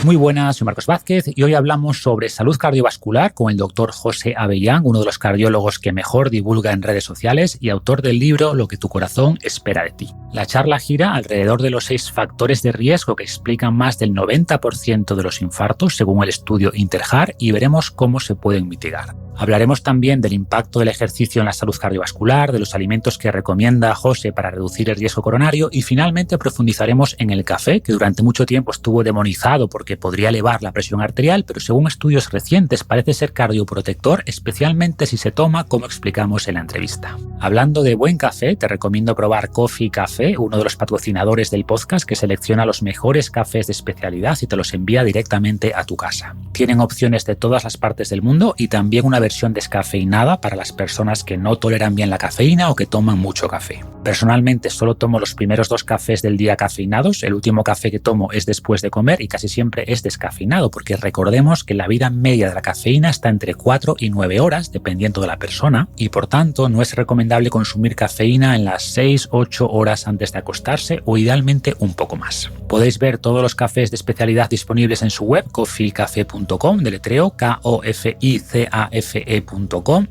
Muy buenas, soy Marcos Vázquez y hoy hablamos sobre salud cardiovascular con el doctor José Avellán, uno de los cardiólogos que mejor divulga en redes sociales y autor del libro Lo que tu corazón espera de ti. La charla gira alrededor de los 6 factores de riesgo que explican más del 90% de los infartos según el estudio Inter-Heart y veremos cómo se pueden mitigar. Hablaremos también del impacto del ejercicio en la salud cardiovascular, de los alimentos que recomienda José para reducir el riesgo coronario y finalmente profundizaremos en el café, que durante mucho tiempo estuvo demonizado porque podría elevar la presión arterial, pero según estudios recientes parece ser cardioprotector, especialmente si se toma como explicamos en la entrevista. Hablando de buen café, te recomiendo probar Coffee Café, uno de los patrocinadores del podcast que selecciona los mejores cafés de especialidad y te los envía directamente a tu casa. Tienen opciones de todas las partes del mundo y también una versión descafeinada para las personas que no toleran bien la cafeína o que toman mucho café. Personalmente solo tomo los primeros 2 cafés del día cafeinados, el último café que tomo es después de comer y casi siempre es descafeinado porque recordemos que la vida media de la cafeína está entre 4 y 9 horas dependiendo de la persona y por tanto no es recomendable consumir cafeína en las 6-8 horas antes de acostarse o idealmente un poco más. Podéis ver todos los cafés de especialidad disponibles en su web coffeecafe.com, deletreo KOFICAFE.com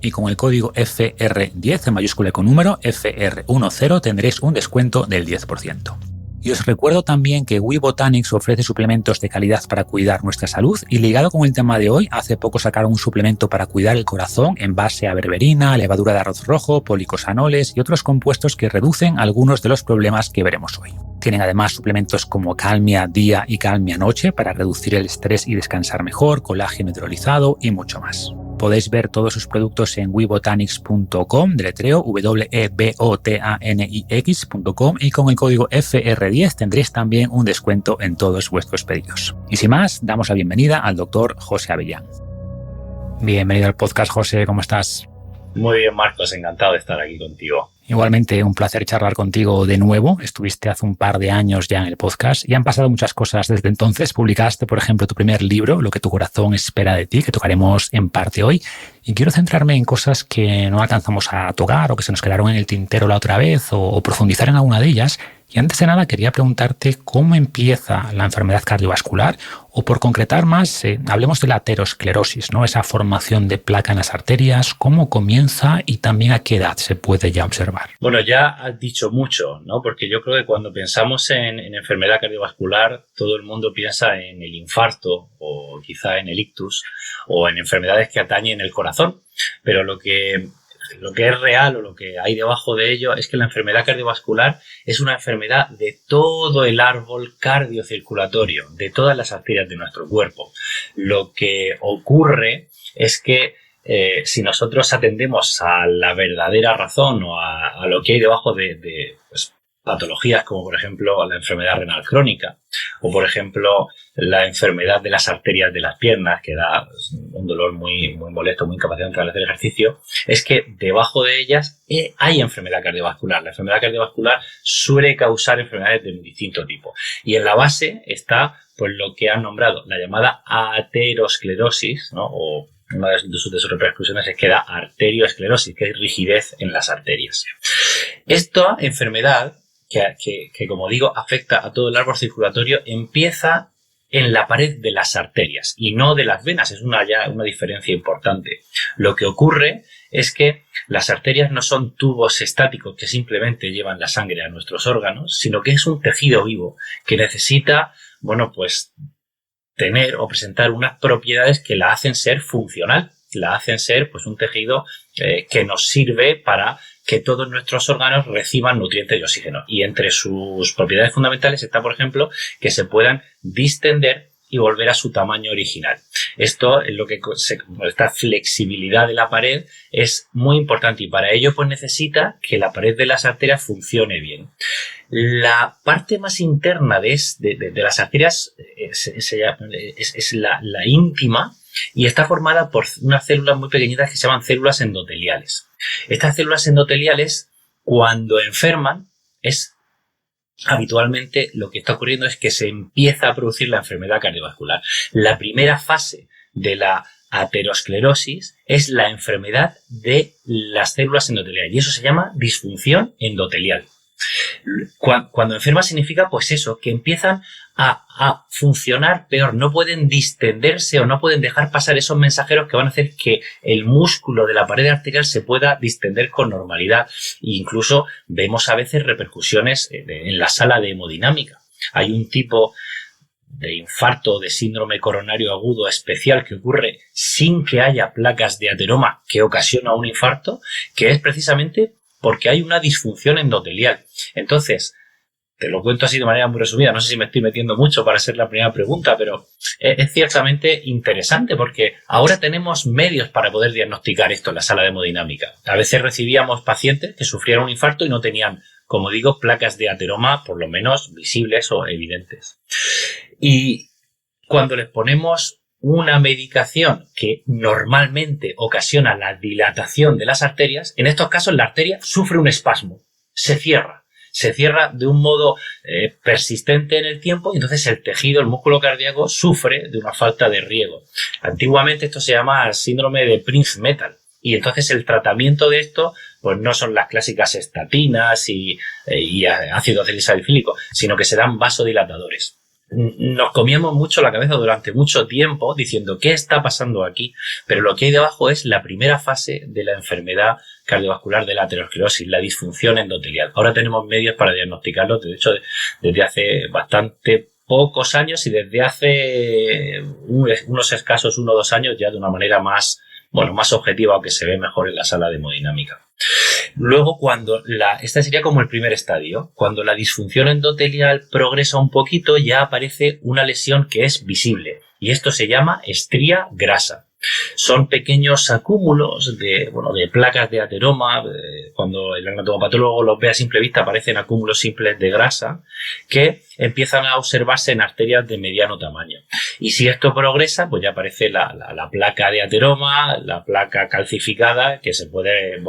y con el código FR10 en mayúscula y con número FR10 tendréis un descuento del 10%. Y os recuerdo también que We Botanics ofrece suplementos de calidad para cuidar nuestra salud y ligado con el tema de hoy, hace poco sacaron un suplemento para cuidar el corazón en base a berberina, levadura de arroz rojo, policosanoles y otros compuestos que reducen algunos de los problemas que veremos hoy. Tienen además suplementos como Calmia día y Calmia noche para reducir el estrés y descansar mejor, colágeno hidrolizado y mucho más. Podéis ver todos sus productos en webotanics.com, deletreo webotanix.com y con el código FR10 tendréis también un descuento en todos vuestros pedidos. Y sin más, damos la bienvenida al doctor José Avellán. Bienvenido al podcast, José, ¿cómo estás? Muy bien, Marcos, encantado de estar aquí contigo. Igualmente, un placer charlar contigo de nuevo. Estuviste hace un par de años ya en el podcast y han pasado muchas cosas desde entonces. Publicaste, por ejemplo, tu primer libro, Lo que tu corazón espera de ti, que tocaremos en parte hoy. Y quiero centrarme en cosas que no alcanzamos a tocar o que se nos quedaron en el tintero la otra vez o profundizar en alguna de ellas. Y antes de nada quería preguntarte cómo empieza la enfermedad cardiovascular o por concretar más, hablemos de la aterosclerosis, ¿no? Esa formación de placa en las arterias, cómo comienza y también a qué edad se puede ya observar. Bueno, ya has dicho mucho, ¿no? Porque yo creo que cuando pensamos en enfermedad cardiovascular, todo el mundo piensa en el infarto o quizá en el ictus o en enfermedades que atañen el corazón, pero lo que es real o lo que hay debajo de ello es que la enfermedad cardiovascular es una enfermedad de todo el árbol cardiocirculatorio, de todas las arterias de nuestro cuerpo. Lo que ocurre es que si nosotros atendemos a la verdadera razón o a lo que hay debajo de patologías como por ejemplo la enfermedad renal crónica o por ejemplo la enfermedad de las arterias de las piernas que da un dolor muy molesto, muy incapacitante al hacer ejercicio, es que debajo de ellas hay enfermedad cardiovascular. La enfermedad cardiovascular suele causar enfermedades de distinto tipo y en la base está pues lo que han nombrado la llamada aterosclerosis, ¿no? O una de sus repercusiones es que da arterioesclerosis, que es rigidez en las arterias. Esta enfermedad que como digo, afecta a todo el árbol circulatorio, empieza en la pared de las arterias y no de las venas. Es una diferencia importante. Lo que ocurre es que las arterias no son tubos estáticos que simplemente llevan la sangre a nuestros órganos, sino que es un tejido vivo que necesita, tener o presentar unas propiedades que la hacen ser funcional, la hacen ser un tejido que nos sirve para que todos nuestros órganos reciban nutrientes y oxígeno. Y entre sus propiedades fundamentales está, por ejemplo, que se puedan distender y volver a su tamaño original. Esto es lo que esta flexibilidad de la pared es muy importante y para ello necesita que la pared de las arterias funcione bien. La parte más interna de las arterias es la íntima y está formada por unas células muy pequeñitas que se llaman células endoteliales. Estas células endoteliales, cuando enferman, habitualmente lo que está ocurriendo es que se empieza a producir la enfermedad cardiovascular. La primera fase de la aterosclerosis es la enfermedad de las células endoteliales y eso se llama disfunción endotelial. Cuando enferma significa, pues eso, que empiezan a funcionar peor, no pueden distenderse o no pueden dejar pasar esos mensajeros que van a hacer que el músculo de la pared arterial se pueda distender con normalidad. E incluso vemos a veces repercusiones en la sala de hemodinámica. Hay un tipo de infarto, de síndrome coronario agudo especial que ocurre sin que haya placas de ateroma que ocasiona un infarto, que es precisamente porque hay una disfunción endotelial. Entonces, te lo cuento así de manera muy resumida, no sé si me estoy metiendo mucho para ser la primera pregunta, pero es ciertamente interesante porque ahora tenemos medios para poder diagnosticar esto en la sala de hemodinámica. A veces recibíamos pacientes que sufrieron un infarto y no tenían, como digo, placas de ateroma por lo menos visibles o evidentes. Y cuando les ponemos una medicación que normalmente ocasiona la dilatación de las arterias, en estos casos la arteria sufre un espasmo, se cierra de un modo persistente en el tiempo y entonces el tejido, el músculo cardíaco, sufre de una falta de riego. Antiguamente esto se llama síndrome de Prinzmetal y entonces el tratamiento de esto pues no son las clásicas estatinas y ácido acetylsalicílico, sino que se dan vasodilatadores. Nos comíamos mucho la cabeza durante mucho tiempo diciendo ¿qué está pasando aquí? Pero lo que hay debajo es la primera fase de la enfermedad cardiovascular de la aterosclerosis, la disfunción endotelial. Ahora tenemos medios para diagnosticarlo, de hecho, desde hace bastante pocos años y desde hace unos escasos 1 o 2 años ya de una manera más objetiva o que se ve mejor en la sala de hemodinámica. Luego, este sería como el primer estadio, cuando la disfunción endotelial progresa un poquito, ya aparece una lesión que es visible y esto se llama estría grasa. Son pequeños acúmulos de placas de ateroma. Cuando el anatomopatólogo los ve a simple vista aparecen acúmulos simples de grasa que empiezan a observarse en arterias de mediano tamaño. Y si esto progresa, pues ya aparece la placa de ateroma, la placa calcificada que se puede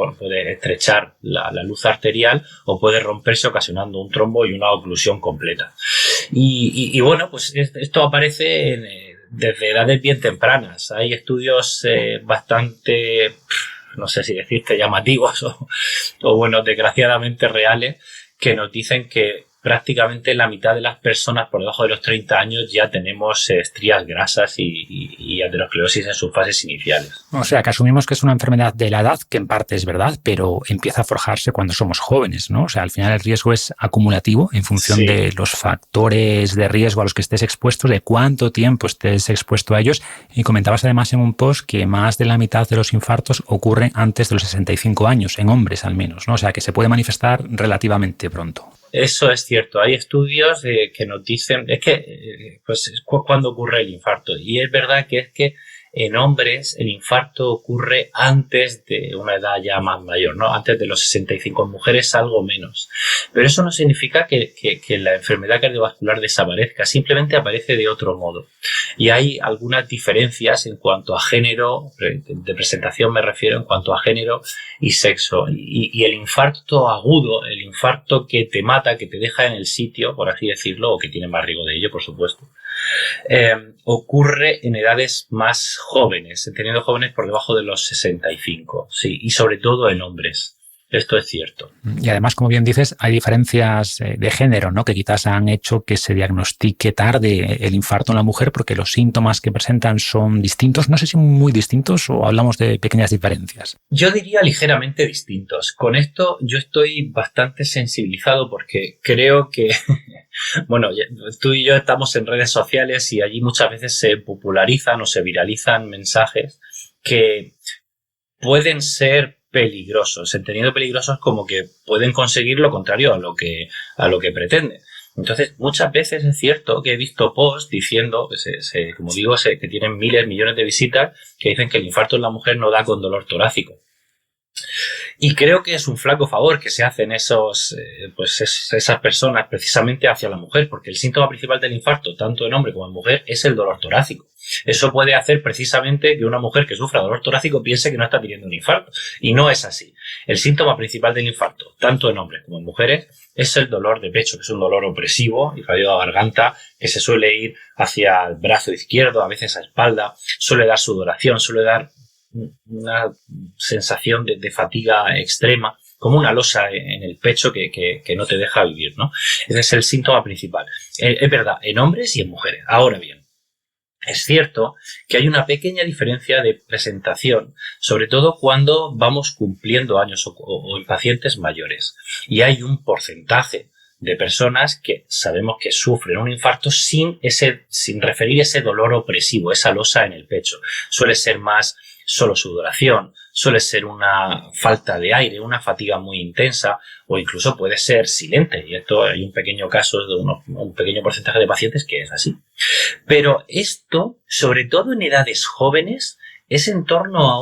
estrechar la luz arterial o puede romperse ocasionando un trombo y una oclusión completa. Y bueno, pues esto aparece desde edades bien tempranas. Hay estudios bastante, no sé si decirte, llamativos o bueno, desgraciadamente reales, que nos dicen que prácticamente la mitad de las personas por debajo de los 30 años ya tenemos estrías grasas y aterosclerosis en sus fases iniciales. O sea, que asumimos que es una enfermedad de la edad, que en parte es verdad, pero empieza a forjarse cuando somos jóvenes, ¿no? O sea, al final el riesgo es acumulativo en función de los factores de riesgo a los que estés expuesto, de cuánto tiempo estés expuesto a ellos. Y comentabas además en un post que más de la mitad de los infartos ocurren antes de los 65 años, en hombres al menos, ¿no? O sea, que se puede manifestar relativamente pronto. Eso es cierto. Hay estudios que nos dicen cuándo ocurre el infarto. Y es verdad que es que en hombres el infarto ocurre antes de una edad ya más mayor, ¿no? Antes de los 65, en mujeres algo menos. Pero eso no significa que la enfermedad cardiovascular desaparezca, simplemente aparece de otro modo. Y hay algunas diferencias en cuanto a género, de presentación me refiero, en cuanto a género y sexo. Y el infarto agudo, el infarto que te mata, que te deja en el sitio, por así decirlo, o que tiene más riesgo de ello, por supuesto, ocurre en edades más jóvenes, teniendo jóvenes por debajo de los 65, sí, y sobre todo en hombres. Esto es cierto. Y además, como bien dices, hay diferencias de género, ¿no? Que quizás han hecho que se diagnostique tarde el infarto en la mujer porque los síntomas que presentan son distintos. No sé si muy distintos o hablamos de pequeñas diferencias. Yo diría ligeramente distintos. Con esto yo estoy bastante sensibilizado porque creo que, bueno, tú y yo estamos en redes sociales y allí muchas veces se popularizan o se viralizan mensajes que pueden ser peligrosos, entendiendo peligrosos como que pueden conseguir lo contrario a lo que pretenden. Entonces, muchas veces es cierto que he visto posts diciendo, como digo, que tienen miles, millones de visitas, que dicen que el infarto en la mujer no da con dolor torácico. Y creo que es un flaco favor que se hacen esas personas precisamente hacia la mujer, porque el síntoma principal del infarto, tanto en hombre como en mujer, es el dolor torácico. Eso puede hacer precisamente que una mujer que sufra dolor torácico piense que no está teniendo un infarto. Y no es así. El síntoma principal del infarto, tanto en hombres como en mujeres, es el dolor de pecho, que es un dolor opresivo y radio de garganta, que se suele ir hacia el brazo izquierdo, a veces a espalda, suele dar sudoración, suele dar una sensación de fatiga extrema. como una losa en el pecho que no te deja vivir, ¿no? Ese es el síntoma principal. Es verdad, en hombres y en mujeres. Ahora bien, es cierto que hay una pequeña diferencia de presentación, sobre todo cuando vamos cumpliendo años o en pacientes mayores. Y hay un porcentaje de personas que sabemos que sufren un infarto sin referir ese dolor opresivo, esa losa en el pecho. Suele ser más solo sudoración, suele ser una falta de aire, una fatiga muy intensa o incluso puede ser silente. Y esto hay un pequeño caso de un pequeño porcentaje de pacientes que es así. Pero esto, sobre todo en edades jóvenes, es en torno a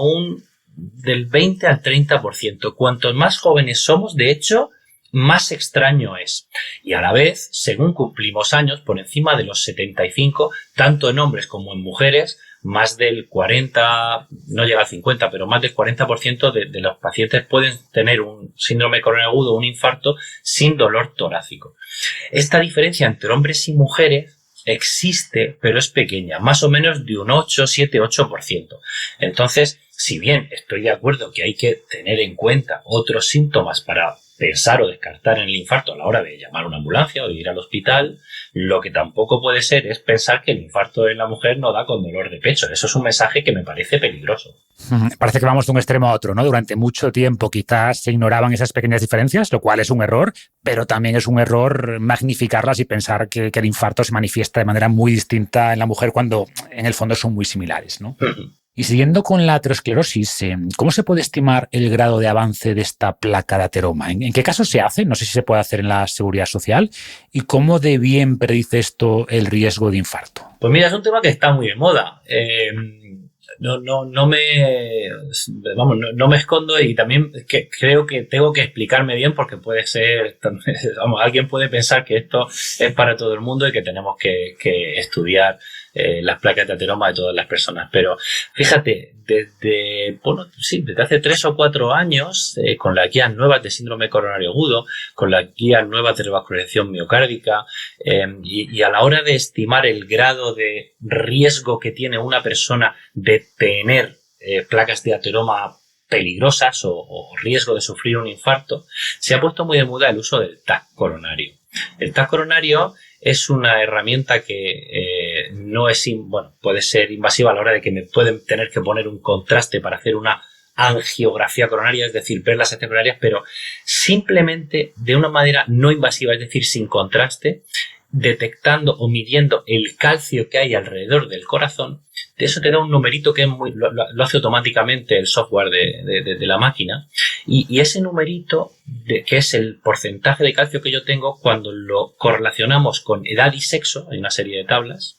del 20 al 30%. Cuantos más jóvenes somos, de hecho, más extraño es. Y a la vez, según cumplimos años, por encima de los 75, tanto en hombres como en mujeres, más del 40, no llega al 50, pero más del 40% de los pacientes pueden tener un síndrome coronario agudo, un infarto, sin dolor torácico. Esta diferencia entre hombres y mujeres existe, pero es pequeña, más o menos de un 8, 7, 8%. Entonces, si bien estoy de acuerdo que hay que tener en cuenta otros síntomas para pensar o descartar en el infarto a la hora de llamar a una ambulancia o de ir al hospital, lo que tampoco puede ser es pensar que el infarto en la mujer no da con dolor de pecho. Eso es un mensaje que me parece peligroso. Parece que vamos de un extremo a otro, ¿no? Durante mucho tiempo quizás se ignoraban esas pequeñas diferencias, lo cual es un error, pero también es un error magnificarlas y pensar que el infarto se manifiesta de manera muy distinta en la mujer cuando en el fondo son muy similares, ¿no? Y siguiendo con la aterosclerosis, ¿cómo se puede estimar el grado de avance de esta placa de ateroma? ¿En qué casos se hace? No sé si se puede hacer en la seguridad social. ¿Y cómo de bien predice esto el riesgo de infarto? Pues mira, es un tema que está muy de moda. No me escondo y también creo que tengo que explicarme bien porque puede ser, alguien puede pensar que esto es para todo el mundo y que tenemos que estudiar las placas de ateroma de todas las personas. Pero fíjate, desde hace 3 o 4 años, con las guías nuevas de síndrome coronario agudo, con las guías nuevas de revascularización miocárdica, y a la hora de estimar el grado de riesgo que tiene una persona de tener placas de ateroma peligrosas o riesgo de sufrir un infarto, se ha puesto muy de moda el uso del TAC coronario. El TAC coronario es una herramienta que puede ser invasiva a la hora de que me pueden tener que poner un contraste para hacer una angiografía coronaria, es decir, ver las arterias coronarias, pero simplemente de una manera no invasiva, es decir, sin contraste, detectando o midiendo el calcio que hay alrededor del corazón. De eso te da un numerito que lo hace automáticamente el software de la máquina, y ese numerito, que es el porcentaje de calcio que yo tengo, cuando lo correlacionamos con edad y sexo, hay una serie de tablas,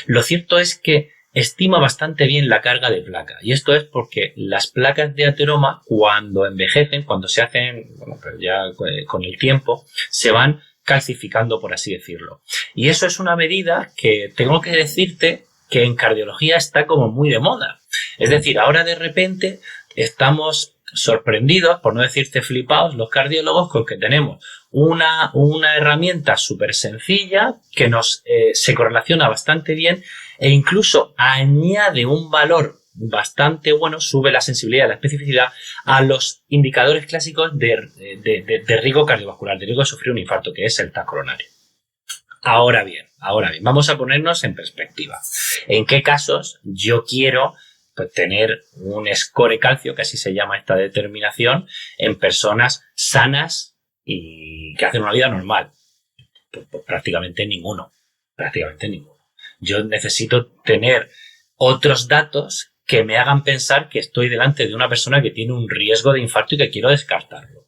lo cierto es que estima bastante bien la carga de placa. Y esto es porque las placas de ateroma, cuando envejecen, cuando se hacen, ya con el tiempo, se van calcificando, por así decirlo. Y eso es una medida que tengo que decirte que en cardiología está como muy de moda. Es decir, ahora de repente estamos sorprendidos, por no decirte flipados, los cardiólogos, con que tenemos una herramienta súper sencilla que se correlaciona bastante bien e incluso añade un valor bastante bueno, sube la sensibilidad, la especificidad a los indicadores clásicos de riesgo cardiovascular, de riesgo de sufrir un infarto, que es el TAC coronario. Ahora bien, vamos a ponernos en perspectiva. ¿En qué casos yo quiero tener un score calcio, que así se llama esta determinación, en personas sanas y que hacen una vida normal? Pues prácticamente ninguno. Yo necesito tener otros datos que me hagan pensar que estoy delante de una persona que tiene un riesgo de infarto y que quiero descartarlo.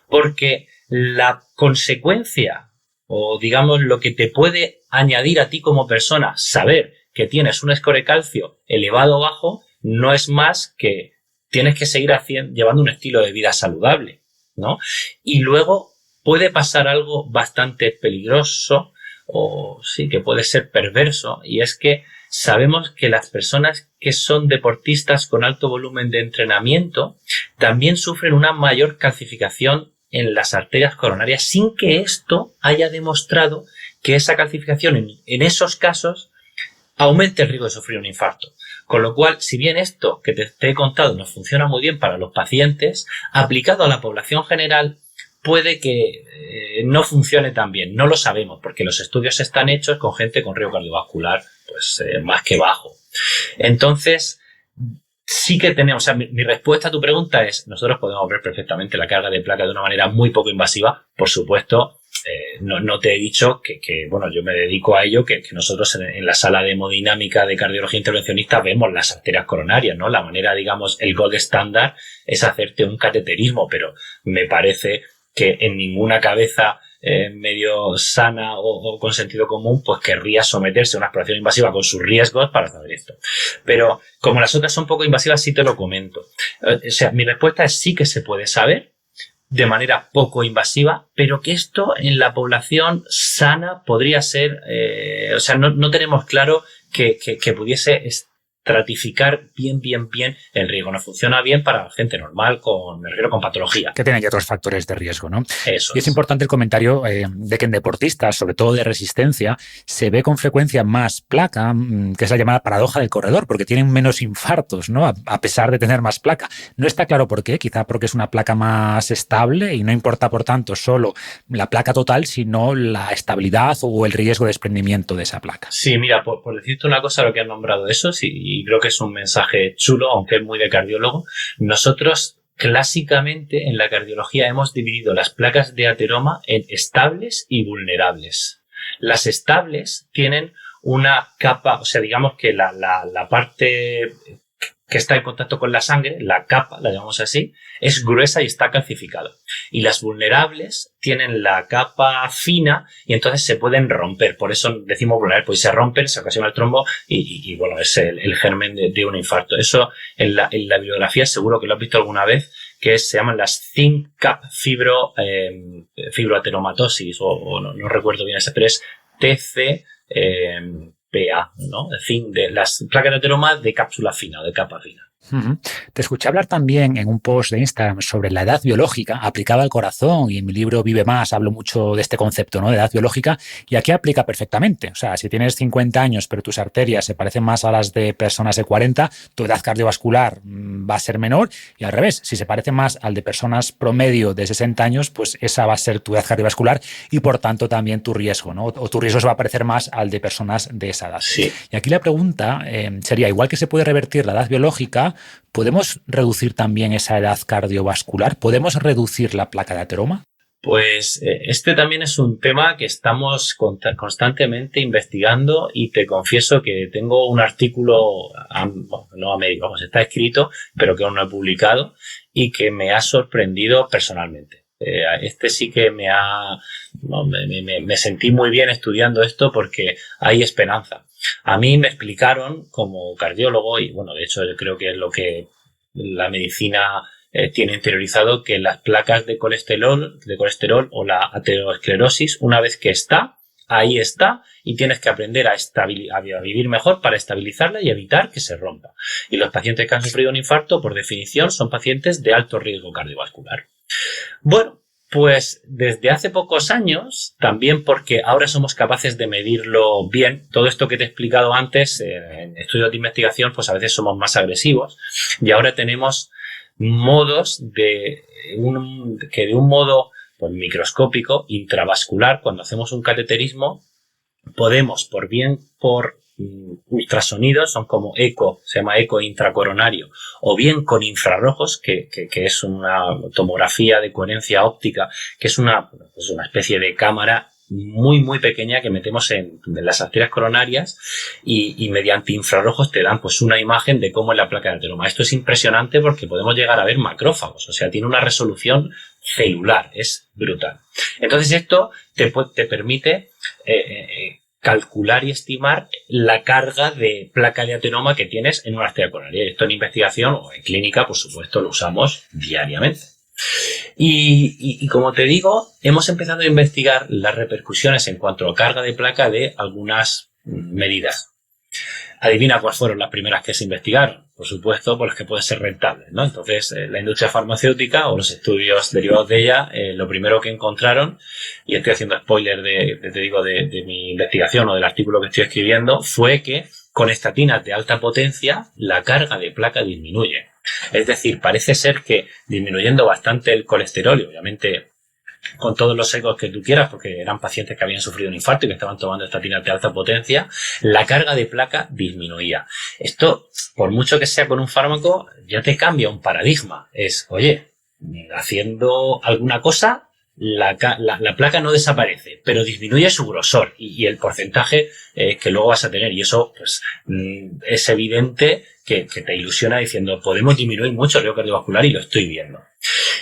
Porque la consecuencia, o digamos lo que te puede añadir a ti como persona saber que tienes un score calcio elevado o bajo, no es más que tienes que seguir llevando un estilo de vida saludable, ¿no? Y luego puede pasar algo bastante peligroso, o sí, que puede ser perverso, y es que sabemos que las personas que son deportistas con alto volumen de entrenamiento también sufren una mayor calcificación en las arterias coronarias, sin que esto haya demostrado que esa calcificación en esos casos aumente el riesgo de sufrir un infarto. Con lo cual, si bien esto que te he contado nos funciona muy bien para los pacientes, aplicado a la población general, puede que no funcione tan bien. No lo sabemos, porque los estudios están hechos con gente con riesgo cardiovascular pues más que bajo. Entonces, sí que tenemos, o sea, mi respuesta a tu pregunta es, nosotros podemos ver perfectamente la carga de placa de una manera muy poco invasiva. Por supuesto, no te he dicho que bueno, yo me dedico a ello, que nosotros en la sala de hemodinámica de cardiología intervencionista vemos las arterias coronarias, ¿no? La manera, digamos, el gold standard es hacerte un cateterismo, pero me parece que en ninguna cabeza medio sana o con sentido común, pues querría someterse a una exploración invasiva con sus riesgos para saber esto. Pero como las otras son poco invasivas, sí te lo comento. O sea, mi respuesta es sí que se puede saber de manera poco invasiva, pero que esto en la población sana podría ser, o sea, no tenemos claro que pudiese estratificar bien el riesgo. No funciona bien para gente normal, me refiero con patología. Que tienen ya otros factores de riesgo, ¿no? Eso y es importante el comentario de que en deportistas, sobre todo de resistencia, se ve con frecuencia más placa, que es la llamada paradoja del corredor, porque tienen menos infartos, ¿no? A pesar de tener más placa. No está claro por qué, quizá porque es una placa más estable y no importa, por tanto, solo la placa total, sino la estabilidad o el riesgo de desprendimiento de esa placa. Sí, mira, por decirte una cosa, lo que has nombrado eso, sí, y creo que es un mensaje chulo, aunque es muy de cardiólogo. Nosotros clásicamente en la cardiología hemos dividido las placas de ateroma en estables y vulnerables. Las estables tienen una capa, o sea, digamos que la parte que está en contacto con la sangre, la capa, la llamamos así, es gruesa y está calcificada. Y las vulnerables tienen la capa fina y entonces se pueden romper. Por eso decimos vulnerables, pues se rompen, se ocasiona el trombo y bueno, es el germen de un infarto. Eso en la bibliografía seguro que lo has visto alguna vez, que se llaman las thin cap fibroateromatosis o no recuerdo bien ese, pero es TC PA, ¿no? En fin, de las placas de ateroma de cápsula fina o de capa fina. Te escuché hablar también en un post de Instagram sobre la edad biológica aplicada al corazón, y en mi libro Vive Más hablo mucho de este concepto, ¿no? De edad biológica, y aquí aplica perfectamente. O sea, si tienes 50 años pero tus arterias se parecen más a las de personas de 40, tu edad cardiovascular va a ser menor, y al revés, si se parece más al de personas promedio de 60 años, pues esa va a ser tu edad cardiovascular y por tanto también tu riesgo, ¿no? O tu riesgo se va a parecer más al de personas de esa edad. Sí. Y aquí la pregunta sería, igual que se puede revertir la edad biológica, ¿podemos reducir también esa edad cardiovascular? ¿Podemos reducir la placa de ateroma? Pues este también es un tema que estamos constantemente investigando, y te confieso que tengo un artículo, no a medio, vamos, está escrito, pero que aún no he publicado y que me ha sorprendido personalmente. Este sí que me sentí muy bien estudiando esto porque hay esperanza. A mí me explicaron como cardiólogo, y bueno, de hecho yo creo que es lo que la medicina tiene interiorizado, que las placas de colesterol o la aterosclerosis, una vez que está, ahí está, y tienes que aprender a vivir mejor para estabilizarla y evitar que se rompa. Y los pacientes que han sufrido un infarto, por definición, son pacientes de alto riesgo cardiovascular. Bueno, pues desde hace pocos años, también porque ahora somos capaces de medirlo bien, todo esto que te he explicado antes, en estudios de investigación, pues a veces somos más agresivos, y ahora tenemos modos de un modo pues, microscópico, intravascular, cuando hacemos un cateterismo, podemos, por ultrasonidos, son como eco, se llama eco intracoronario, o bien con infrarrojos, que es una tomografía de coherencia óptica, que es una especie de cámara muy pequeña que metemos en las arterias coronarias, y mediante infrarrojos te dan pues una imagen de cómo es la placa de ateroma. Esto es impresionante porque podemos llegar a ver macrófagos, o sea, tiene una resolución celular, es brutal. Entonces esto te permite calcular y estimar la carga de placa de ateroma que tienes en una arteria coronaria. Esto en investigación o en clínica, por supuesto, lo usamos diariamente. Y como te digo, hemos empezado a investigar las repercusiones en cuanto a carga de placa de algunas medidas. Adivina cuáles fueron las primeras que se investigaron. Por supuesto, por las que pueden ser rentables, ¿no? Entonces, la industria farmacéutica o los estudios derivados de ella, lo primero que encontraron, y estoy haciendo spoiler de mi investigación o del artículo que estoy escribiendo, fue que con estatinas de alta potencia la carga de placa disminuye. Es decir, parece ser que disminuyendo bastante el colesterol, y obviamente con todos los ecos que tú quieras, porque eran pacientes que habían sufrido un infarto y que estaban tomando estatinas de alta potencia, la carga de placa disminuía. Esto, por mucho que sea con un fármaco, ya te cambia un paradigma. Es, oye, haciendo alguna cosa, la placa no desaparece, pero disminuye su grosor y el porcentaje que luego vas a tener. Y eso, pues, es evidente que te ilusiona diciendo, podemos disminuir mucho el riesgo cardiovascular y lo estoy viendo.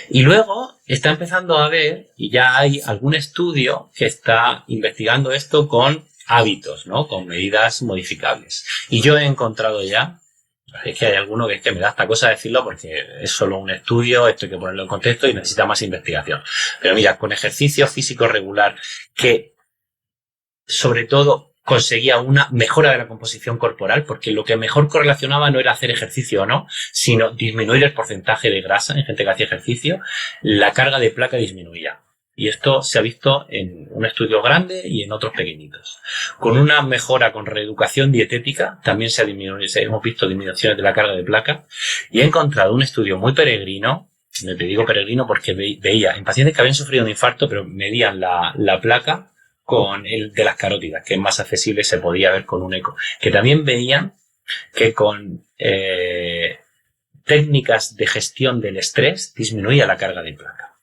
Y luego está empezando a ver, y ya hay algún estudio que está investigando esto con hábitos, ¿no? Con medidas modificables. Y yo he encontrado ya, es que hay alguno que es que me da esta cosa decirlo porque es solo un estudio, esto hay que ponerlo en contexto y necesita más investigación. Pero mira, con ejercicio físico regular que sobre todo conseguía una mejora de la composición corporal, porque lo que mejor correlacionaba no era hacer ejercicio o no, sino disminuir el porcentaje de grasa en gente que hacía ejercicio, la carga de placa disminuía. Y esto se ha visto en un estudio grande y en otros pequeñitos. Con una mejora con reeducación dietética también hemos visto disminuciones de la carga de placa, y he encontrado un estudio muy peregrino. Te digo peregrino porque veía en pacientes que habían sufrido un infarto, pero medían la placa con el de las carótidas, que es más accesible, se podía ver con un eco, que también veían que con técnicas de gestión del estrés disminuía la carga de placa.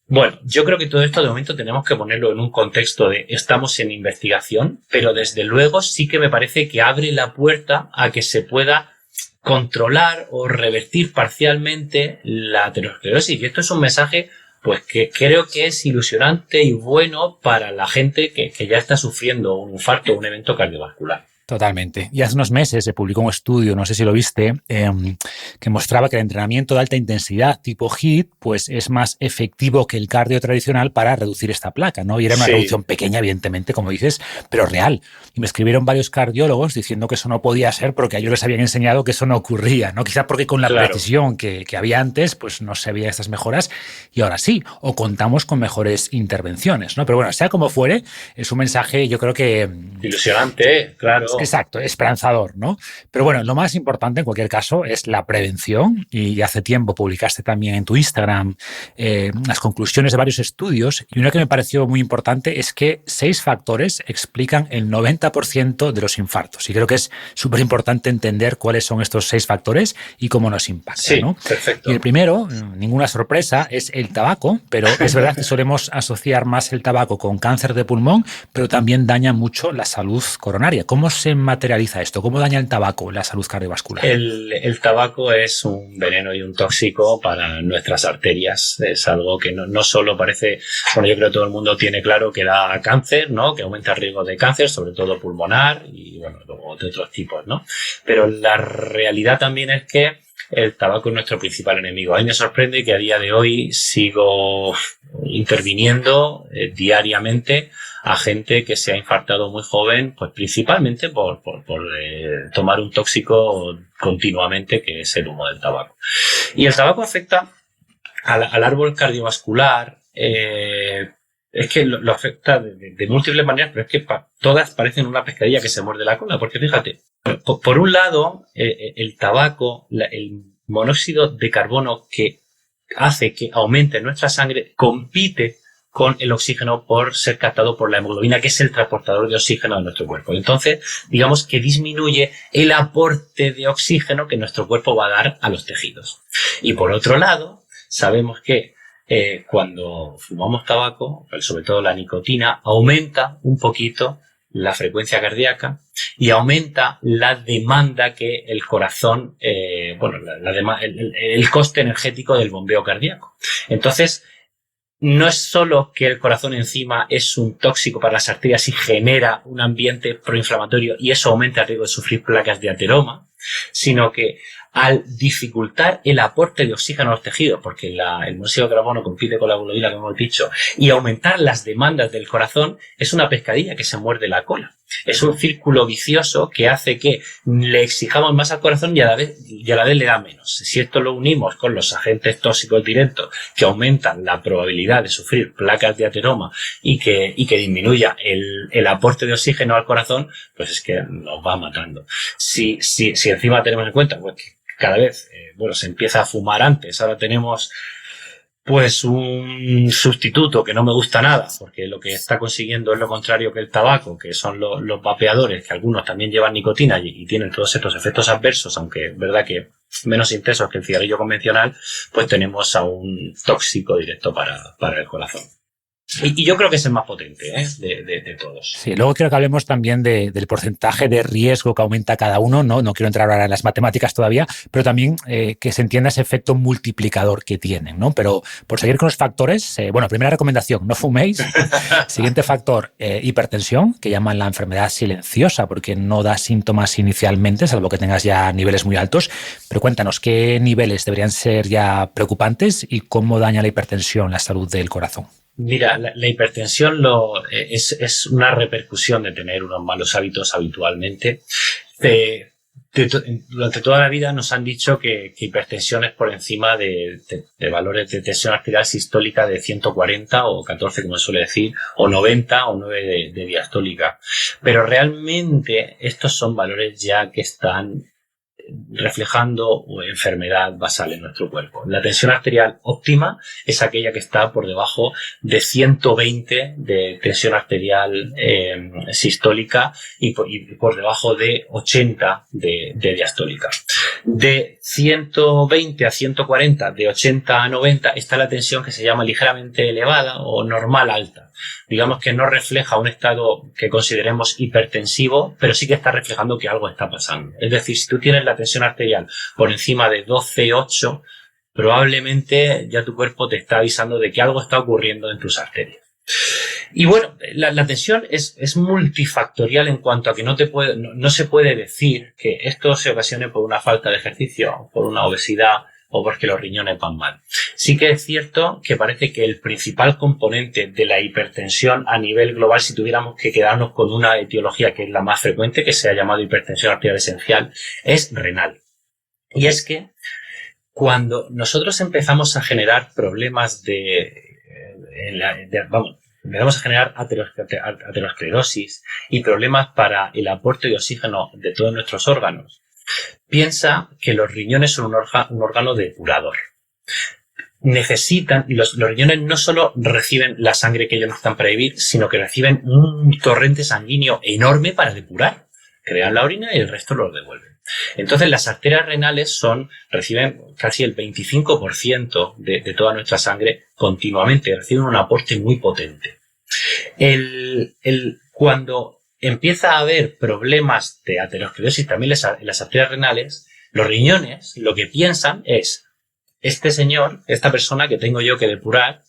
Bueno, yo creo que todo esto de momento tenemos que ponerlo en un contexto de estamos en investigación, pero desde luego sí que me parece que abre la puerta a que se pueda controlar o revertir parcialmente la aterosclerosis. Y esto es un mensaje pues que creo que es ilusionante y bueno para la gente que ya está sufriendo un infarto o un evento cardiovascular. Totalmente. Y hace unos meses se publicó un estudio, no sé si lo viste, que mostraba que el entrenamiento de alta intensidad tipo HIIT pues es más efectivo que el cardio tradicional para reducir esta placa, ¿no? Y era una reducción pequeña, evidentemente, como dices, pero real. Y me escribieron varios cardiólogos diciendo que eso no podía ser porque a ellos les habían enseñado que eso no ocurría, ¿no? Quizá porque con la precisión que había antes, pues no se veía estas mejoras y ahora sí, o contamos con mejores intervenciones, ¿no? Pero bueno, sea como fuere, es un mensaje, yo creo que... ilusionante, claro. Exacto, esperanzador, ¿no? Pero bueno, lo más importante en cualquier caso es la prevención, y hace tiempo publicaste también en tu Instagram las conclusiones de varios estudios, y una que me pareció muy importante es que 6 factores explican el 90% de los infartos, y creo que es súper importante entender cuáles son estos 6 factores y cómo nos impactan, sí, ¿no? Perfecto. Y el primero, ninguna sorpresa, es el tabaco, pero es verdad que solemos asociar más el tabaco con cáncer de pulmón, pero también daña mucho la salud coronaria. ¿Cómo se materializa esto? ¿Cómo daña el tabaco la salud cardiovascular? El tabaco es un veneno y un tóxico para nuestras arterias. Es algo que no solo parece... Bueno, yo creo que todo el mundo tiene claro que da cáncer, ¿no? Que aumenta el riesgo de cáncer, sobre todo pulmonar y, bueno, luego de otros tipos, ¿no? Pero la realidad también es que el tabaco es nuestro principal enemigo. A mí me sorprende que a día de hoy sigo interviniendo diariamente a gente que se ha infartado muy joven, pues principalmente por tomar un tóxico continuamente, que es el humo del tabaco. Y el tabaco afecta al árbol cardiovascular, es que lo afecta de múltiples maneras, pero es que todas parecen una pescadilla que se muerde la cola, porque fíjate, por un lado, el tabaco, el monóxido de carbono que hace que aumente nuestra sangre, compite con el oxígeno por ser captado por la hemoglobina, que es el transportador de oxígeno de nuestro cuerpo. Entonces, digamos que disminuye el aporte de oxígeno que nuestro cuerpo va a dar a los tejidos. Y por otro lado, sabemos que cuando fumamos tabaco, sobre todo la nicotina, aumenta un poquito la frecuencia cardíaca y aumenta la demanda que el corazón, el coste energético del bombeo cardíaco. Entonces, no es solo que el corazón encima es un tóxico para las arterias y genera un ambiente proinflamatorio y eso aumenta el riesgo de sufrir placas de ateroma, sino que al dificultar el aporte de oxígeno a los tejidos, porque el monóxido de carbono compite con la hemoglobina, como hemos dicho, y aumentar las demandas del corazón, es una pescadilla que se muerde la cola. Es un círculo vicioso que hace que le exijamos más al corazón y a la vez le da menos. Si esto lo unimos con los agentes tóxicos directos que aumentan la probabilidad de sufrir placas de ateroma y que disminuya el aporte de oxígeno al corazón, pues es que nos va matando. Si encima tenemos en cuenta pues, que cada vez se empieza a fumar antes, ahora tenemos pues un sustituto que no me gusta nada, porque lo que está consiguiendo es lo contrario que el tabaco, que son los vapeadores, que algunos también llevan nicotina y tienen todos estos efectos adversos, aunque es verdad que menos intensos que el cigarrillo convencional, pues tenemos a un tóxico directo para el corazón. Y yo creo que es el más potente de todos. Sí, luego quiero que hablemos también del porcentaje de riesgo que aumenta cada uno. No quiero entrar ahora en las matemáticas todavía, pero también que se entienda ese efecto multiplicador que tienen, ¿no? Pero por seguir con los factores, primera recomendación, no fuméis. Siguiente factor, hipertensión, que llaman la enfermedad silenciosa porque no da síntomas inicialmente, salvo que tengas ya niveles muy altos. Pero cuéntanos, ¿qué niveles deberían ser ya preocupantes y cómo daña la hipertensión la salud del corazón? Mira, la hipertensión es una repercusión de tener unos malos hábitos habitualmente. Durante toda la vida nos han dicho que hipertensión es por encima de valores de tensión arterial sistólica de 140 o 14, como se suele decir, o 90 o 9 de diastólica. Pero realmente estos son valores ya que están reflejando enfermedad basal en nuestro cuerpo. La tensión arterial óptima es aquella que está por debajo de 120 de tensión arterial sistólica y por debajo de 80 de diastólica. De 120 a 140, de 80 a 90, está la tensión que se llama ligeramente elevada o normal alta. Digamos que no refleja un estado que consideremos hipertensivo, pero sí que está reflejando que algo está pasando. Es decir, si tú tienes la tensión arterial por encima de 12,8, probablemente ya tu cuerpo te está avisando de que algo está ocurriendo en tus arterias. Y bueno, la tensión es multifactorial en cuanto a que no se puede decir que esto se ocasione por una falta de ejercicio, por una obesidad o porque los riñones van mal. Sí que es cierto que parece que el principal componente de la hipertensión a nivel global, si tuviéramos que quedarnos con una etiología que es la más frecuente, que se ha llamado hipertensión arterial esencial, es renal. Y es que cuando nosotros empezamos a generar problemas empezamos a generar aterosclerosis y problemas para el aporte de oxígeno de todos nuestros órganos, piensa que los riñones son un órgano depurador. Los riñones no solo reciben la sangre que ellos necesitan para vivir, sino que reciben un torrente sanguíneo enorme para depurar. Crean la orina y el resto lo devuelven. Entonces las arterias renales reciben casi el 25% de toda nuestra sangre continuamente, reciben un aporte muy potente. Cuando empieza a haber problemas de aterosclerosis también en las arterias renales, los riñones lo que piensan es, esta persona que tengo yo que depurar,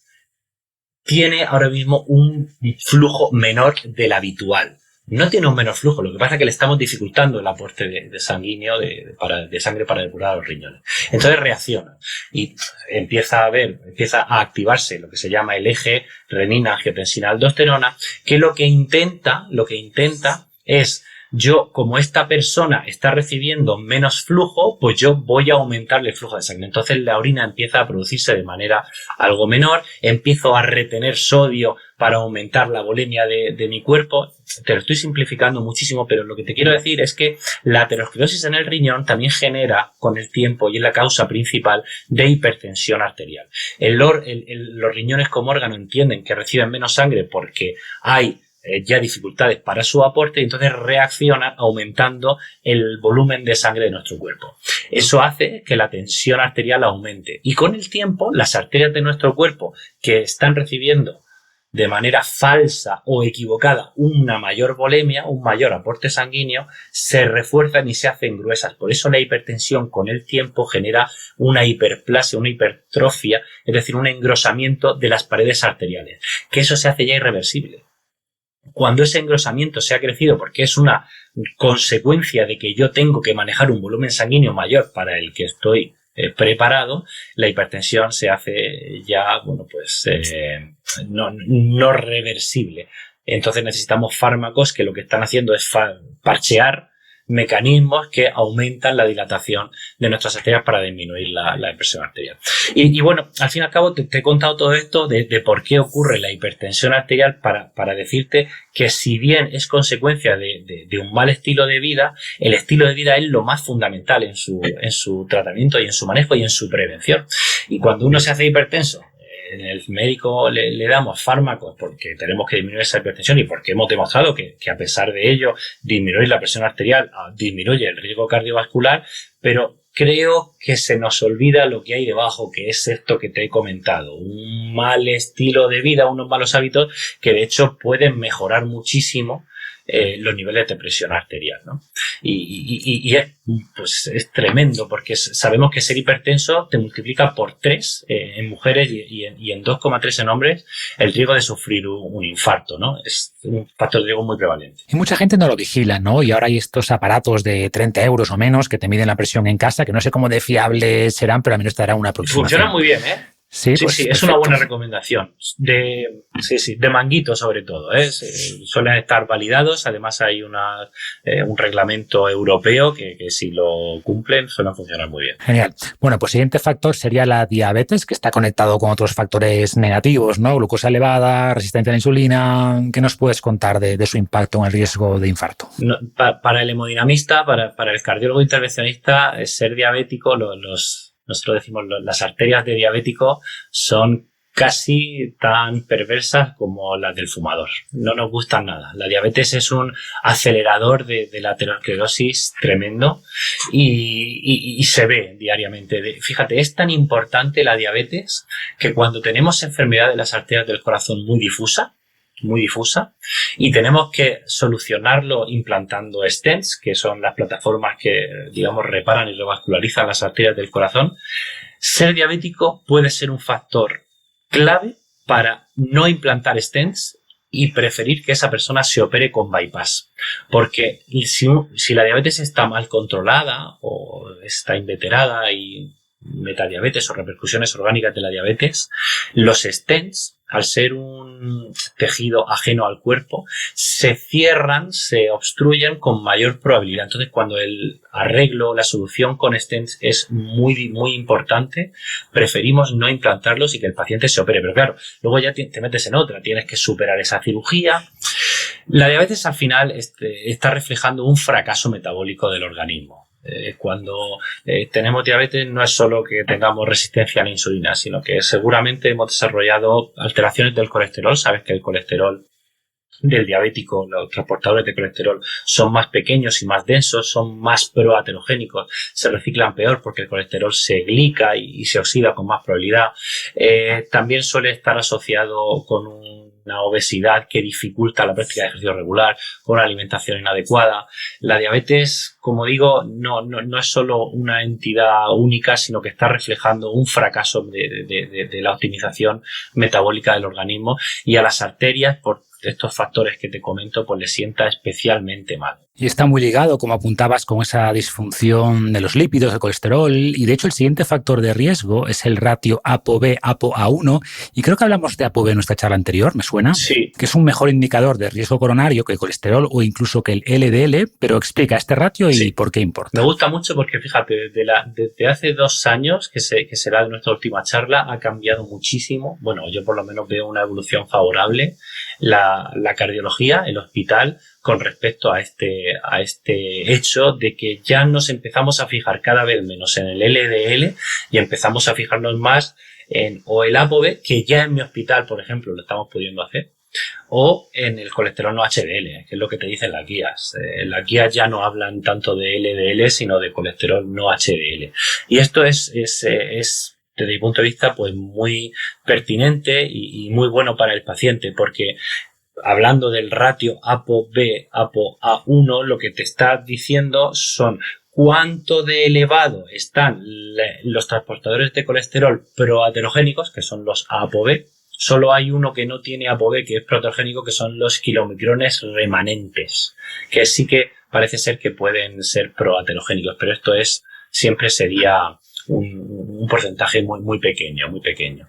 tiene ahora mismo un flujo menor del habitual. No tiene un menor flujo, lo que pasa es que le estamos dificultando el aporte de sanguíneo, de sangre para depurar a los riñones. Entonces reacciona y empieza a activarse lo que se llama el eje renina-angiotensina-aldosterona, que lo que intenta es, como esta persona está recibiendo menos flujo, pues yo voy a aumentarle el flujo de sangre. Entonces la orina empieza a producirse de manera algo menor, empiezo a retener sodio para aumentar la volemia de mi cuerpo. Te lo estoy simplificando muchísimo, pero lo que te quiero decir es que la aterosclerosis en el riñón también genera con el tiempo y es la causa principal de hipertensión arterial. Los riñones como órgano entienden que reciben menos sangre porque hay ya dificultades para su aporte y entonces reaccionan aumentando el volumen de sangre de nuestro cuerpo. Eso hace que la tensión arterial aumente y con el tiempo las arterias de nuestro cuerpo que están recibiendo de manera falsa o equivocada una mayor volemia, un mayor aporte sanguíneo, se refuerzan y se hacen gruesas. Por eso la hipertensión con el tiempo genera una hiperplasia, una hipertrofia, es decir, un engrosamiento de las paredes arteriales, que eso se hace ya irreversible. cuando ese engrosamiento se ha crecido porque es una consecuencia de que yo tengo que manejar un volumen sanguíneo mayor para el que estoy preparado, la hipertensión se hace ya, bueno, pues no reversible. Entonces necesitamos fármacos que lo que están haciendo es parchear mecanismos que aumentan la dilatación de nuestras arterias para disminuir la presión arterial. Y bueno, al fin y al cabo te he contado todo esto de por qué ocurre la hipertensión arterial para decirte que si bien es consecuencia de un mal estilo de vida, el estilo de vida es lo más fundamental en su tratamiento y en su manejo y en su prevención. Y cuando uno se hace hipertenso, el médico le damos fármacos porque tenemos que disminuir esa hipertensión y porque hemos demostrado que a pesar de ello disminuir la presión arterial disminuye el riesgo cardiovascular, pero creo que se nos olvida lo que hay debajo, que es esto que te he comentado, un mal estilo de vida, unos malos hábitos que de hecho pueden mejorar muchísimo los niveles de presión arterial, ¿no? Y es tremendo porque sabemos que ser hipertenso te multiplica por 3 en mujeres y en 2,3 en hombres el riesgo de sufrir un infarto, ¿no? Es un factor de riesgo muy prevalente. Y mucha gente no lo vigila, ¿no? Y ahora hay estos aparatos de 30 euros o menos que te miden la presión en casa, que no sé cómo de fiables serán, pero al menos te dará una aproximación. Funcionan muy bien, ¿eh? Sí, sí, pues, sí, es perfecto. una buena recomendación. De manguito sobre todo, ¿eh? Suelen estar validados. Además hay un reglamento europeo que si lo cumplen suelen funcionar muy bien. Genial. Bueno, pues siguiente factor sería la diabetes, que está conectado con otros factores negativos, ¿no? Glucosa elevada, resistencia a la insulina. ¿Qué nos puedes contar de su impacto en el riesgo de infarto? No, para el hemodinamista, para el cardiólogo intervencionista, ser diabético, nosotros decimos las arterias de diabético son casi tan perversas como las del fumador. No nos gustan nada. La diabetes es un acelerador de la aterosclerosis tremendo y se ve diariamente. Fíjate, es tan importante la diabetes que cuando tenemos enfermedad de las arterias del corazón muy difusa, y tenemos que solucionarlo implantando stents, que son las plataformas que, digamos, reparan y revascularizan las arterias del corazón. Ser diabético puede ser un factor clave para no implantar stents y preferir que esa persona se opere con bypass. Porque si la diabetes está mal controlada o está inveterada y metadiabetes o repercusiones orgánicas de la diabetes, los stents, al ser un tejido ajeno al cuerpo, se cierran, se obstruyen con mayor probabilidad. Entonces, cuando el arreglo, la solución con stents es muy, muy importante, preferimos no implantarlos y que el paciente se opere. Pero claro, luego ya te metes en otra, tienes que superar esa cirugía. La diabetes al final está reflejando un fracaso metabólico del organismo. Cuando tenemos diabetes no es solo que tengamos resistencia a la insulina, sino que seguramente hemos desarrollado alteraciones del colesterol. Sabes que el colesterol del diabético, los transportadores de colesterol son más pequeños y más densos, son más proaterogénicos, se reciclan peor porque el colesterol se glica y se oxida con más probabilidad. También suele estar asociado con una obesidad que dificulta la práctica de ejercicio regular, con una alimentación inadecuada. La diabetes, como digo, no es solo una entidad única, sino que está reflejando un fracaso de la optimización metabólica del organismo, y a las arterias, por estos factores que te comento, pues le sienta especialmente mal. Y está muy ligado, como apuntabas, con esa disfunción de los lípidos, del colesterol. Y de hecho el siguiente factor de riesgo es el ratio ApoB, ApoA1. Y creo que hablamos de ApoB en nuestra charla anterior, ¿me suena? Sí. Que es un mejor indicador de riesgo coronario que el colesterol o incluso que el LDL. Pero explica este ratio y por qué importa. Me gusta mucho porque, fíjate, desde hace 2 años, que será de nuestra última charla, ha cambiado muchísimo. Bueno, yo por lo menos veo una evolución favorable. La cardiología, el hospital, con respecto a este hecho de que ya nos empezamos a fijar cada vez menos en el LDL y empezamos a fijarnos más en o el ApoB, que ya en mi hospital, por ejemplo, lo estamos pudiendo hacer, o en el colesterol no HDL, que es lo que te dicen las guías. Las guías ya no hablan tanto de LDL, sino de colesterol no HDL. Y esto es desde mi punto de vista, pues muy pertinente y muy bueno para el paciente, porque hablando del ratio ApoB, ApoA1, lo que te está diciendo son cuánto de elevado están los transportadores de colesterol proaterogénicos, que son los ApoB, solo hay uno que no tiene ApoB, que es proaterogénico, que son los kilomicrones remanentes, que sí que parece ser que pueden ser proaterogénicos, pero esto siempre sería un porcentaje muy, muy pequeño, muy pequeño.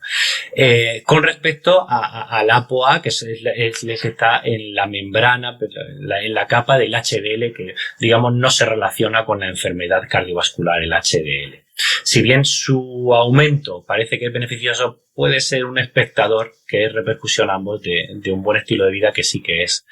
Con respecto al ApoA, que es el que está en la membrana, en la capa del HDL, que digamos no se relaciona con la enfermedad cardiovascular, el HDL. Si bien su aumento parece que es beneficioso, puede ser un espectador que es repercusión ambos de un buen estilo de vida que sí que es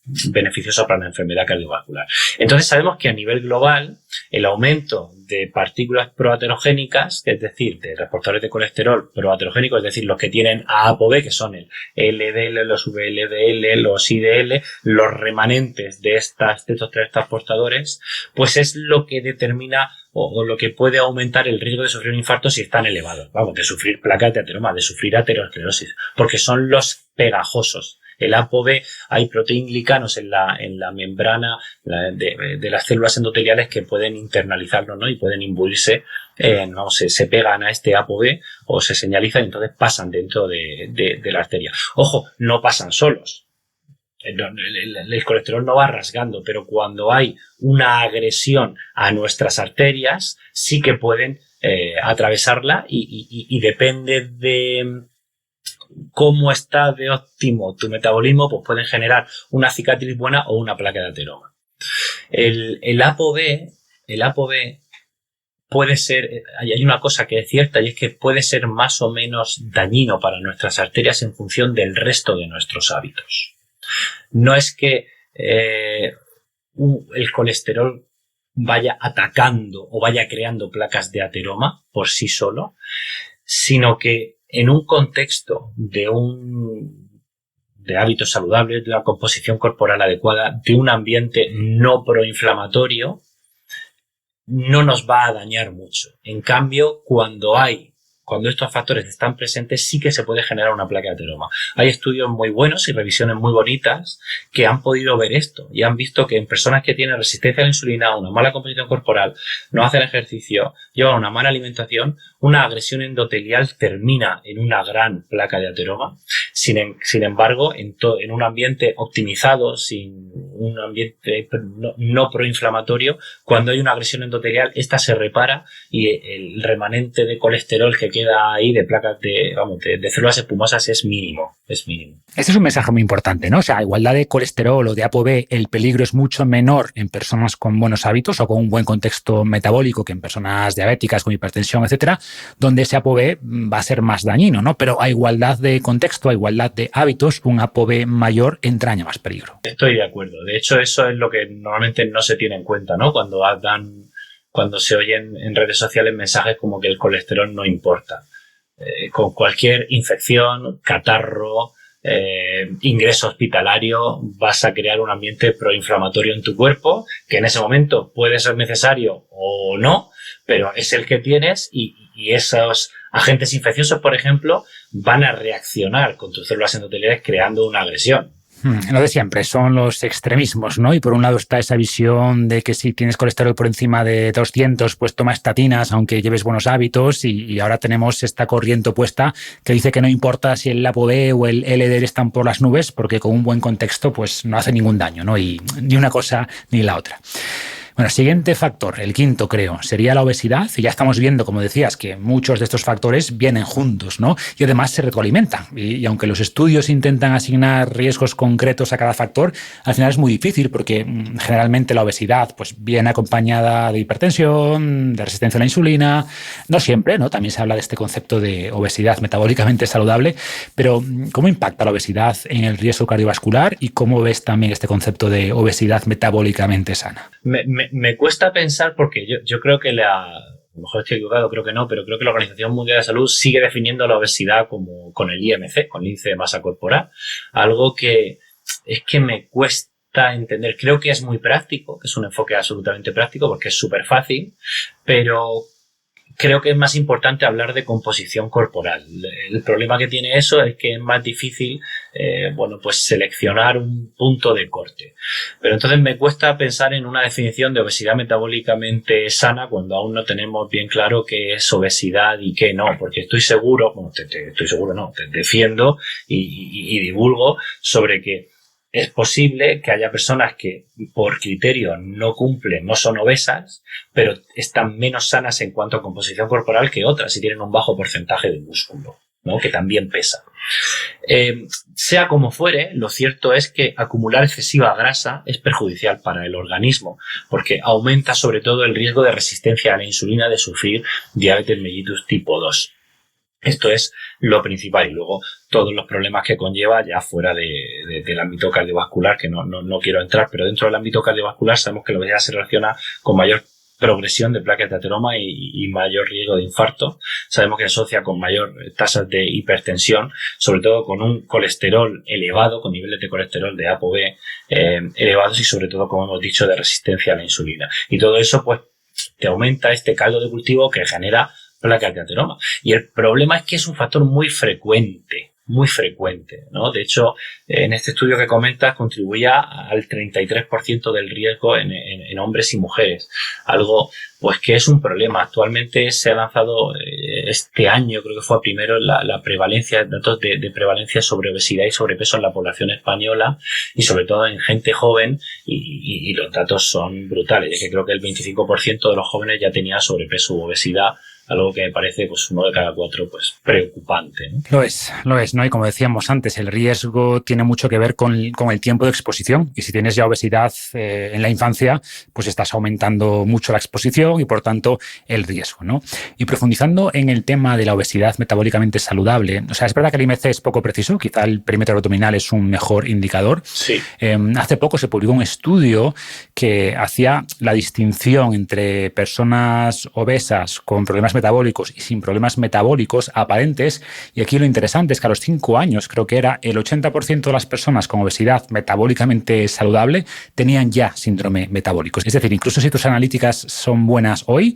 beneficioso para la enfermedad cardiovascular. Entonces sabemos que a nivel global el aumento de partículas proaterogénicas, es decir, de transportadores de colesterol proaterogénicos, es decir, los que tienen ApoB, que son el LDL, los VLDL, los IDL, los remanentes de estos tres transportadores, pues es lo que determina o lo que puede aumentar el riesgo de sufrir un infarto si están elevados. Vamos, de sufrir placas de ateroma, de sufrir aterosclerosis, porque son los pegajosos. El ApoB, hay proteínglicanos en la membrana de las células endoteliales que pueden internalizarlo, ¿no? Y pueden imbuirse, se pegan a este ApoB o se señalizan y entonces pasan dentro de la arteria. Ojo, no pasan solos. El colesterol no va rasgando, pero cuando hay una agresión a nuestras arterias, sí que pueden atravesarla y depende de cómo está de óptimo tu metabolismo, pues pueden generar una cicatriz buena o una placa de ateroma. El ApoB puede ser, hay una cosa que es cierta y es que puede ser más o menos dañino para nuestras arterias en función del resto de nuestros hábitos. No es que el colesterol vaya atacando o vaya creando placas de ateroma por sí solo, sino que en un contexto de hábitos saludables, de una composición corporal adecuada, de un ambiente no proinflamatorio, no nos va a dañar mucho. En cambio, cuando estos factores están presentes, sí que se puede generar una placa de ateroma. Hay estudios muy buenos y revisiones muy bonitas que han podido ver esto y han visto que en personas que tienen resistencia a la insulina, una mala composición corporal, no hacen ejercicio, llevan una mala alimentación, una agresión endotelial termina en una gran placa de ateroma. Sin embargo, en un ambiente optimizado, sin un ambiente no proinflamatorio, cuando hay una agresión endotelial, esta se repara y el remanente de colesterol que queda ahí de placas de células espumosas es mínimo. Este es un mensaje muy importante, ¿no? O sea, a igualdad de colesterol o de ApoB, el peligro es mucho menor en personas con buenos hábitos o con un buen contexto metabólico que en personas diabéticas con hipertensión, etcétera, donde ese ApoB va a ser más dañino, ¿no? Pero a igualdad de contexto, a igualdad de hábitos, un ApoB mayor entraña más peligro. Estoy de acuerdo. De hecho, eso es lo que normalmente no se tiene en cuenta, ¿no? Cuando se oyen en redes sociales mensajes como que el colesterol no importa. Con cualquier infección, catarro, ingreso hospitalario, vas a crear un ambiente proinflamatorio en tu cuerpo, que en ese momento puede ser necesario o no, pero es el que tienes y esos agentes infecciosos, por ejemplo, van a reaccionar con tus células endoteliales creando una agresión. Lo de siempre, son los extremismos, ¿no? Y por un lado está esa visión de que si tienes colesterol por encima de 200, pues toma estatinas, aunque lleves buenos hábitos, y ahora tenemos esta corriente opuesta que dice que no importa si el ApoB o el LDL están por las nubes, porque con un buen contexto pues no hace ningún daño, ¿no? Y ni una cosa ni la otra. Bueno, siguiente factor, el quinto creo, sería la obesidad. Y ya estamos viendo, como decías, que muchos de estos factores vienen juntos, ¿no? Y además se retroalimentan. Y aunque los estudios intentan asignar riesgos concretos a cada factor, al final es muy difícil porque generalmente la obesidad pues viene acompañada de hipertensión, de resistencia a la insulina. No siempre, ¿no? También se habla de este concepto de obesidad metabólicamente saludable. Pero ¿cómo impacta la obesidad en el riesgo cardiovascular y cómo ves también este concepto de obesidad metabólicamente sana? Me cuesta pensar porque yo creo que a lo mejor estoy equivocado, creo que no, pero creo que la Organización Mundial de la Salud sigue definiendo la obesidad como con el IMC, con el índice de masa corporal, algo que es que me cuesta entender. Creo que es muy práctico, que es un enfoque absolutamente práctico porque es súper fácil, pero creo que es más importante hablar de composición corporal. El problema que tiene eso es que es más difícil pues seleccionar un punto de corte. Pero entonces me cuesta pensar en una definición de obesidad metabólicamente sana cuando aún no tenemos bien claro qué es obesidad y qué no, porque estoy seguro, te defiendo y divulgo sobre que es posible que haya personas que por criterio no cumplen, no son obesas, pero están menos sanas en cuanto a composición corporal que otras y tienen un bajo porcentaje de músculo, ¿no? Que también pesa. Sea como fuere, lo cierto es que acumular excesiva grasa es perjudicial para el organismo porque aumenta sobre todo el riesgo de resistencia a la insulina, de sufrir diabetes mellitus tipo 2. Esto es lo principal y luego todos los problemas que conlleva ya fuera del ámbito cardiovascular, que no quiero entrar, pero dentro del ámbito cardiovascular sabemos que la obesidad se relaciona con mayor progresión de placas de ateroma y mayor riesgo de infarto. Sabemos que se asocia con mayor tasas de hipertensión, sobre todo con un colesterol elevado, con niveles de colesterol de ApoB elevados y sobre todo, como hemos dicho, de resistencia a la insulina. Y todo eso pues te aumenta este caldo de cultivo que genera placas de ateroma. Y el problema es que es un factor muy frecuente, ¿no? De hecho, en este estudio que comentas contribuía al 33% del riesgo en hombres y mujeres. Algo, pues, que es un problema. Actualmente se ha lanzado este año, creo que fue primero, la prevalencia, datos de prevalencia sobre obesidad y sobrepeso en la población española y sobre todo en gente joven y los datos son brutales. Es que creo que el 25% de los jóvenes ya tenía sobrepeso u obesidad, algo que me parece, pues, 1 de cada 4, pues, preocupante, ¿no? Lo es, ¿no? Y como decíamos antes, el riesgo tiene mucho que ver con el tiempo de exposición. Y si tienes ya obesidad en la infancia, pues estás aumentando mucho la exposición y, por tanto, el riesgo, ¿no? Y profundizando en el tema de la obesidad metabólicamente saludable, o sea, es verdad que el IMC es poco preciso, quizá el perímetro abdominal es un mejor indicador. Sí. Hace poco se publicó un estudio que hacía la distinción entre personas obesas con problemas metabólicos y sin problemas metabólicos aparentes, y aquí lo interesante es que a los 5 años, creo que era el 80% de las personas con obesidad metabólicamente saludable tenían ya síndrome metabólico. Es decir, incluso si tus analíticas son buenas hoy,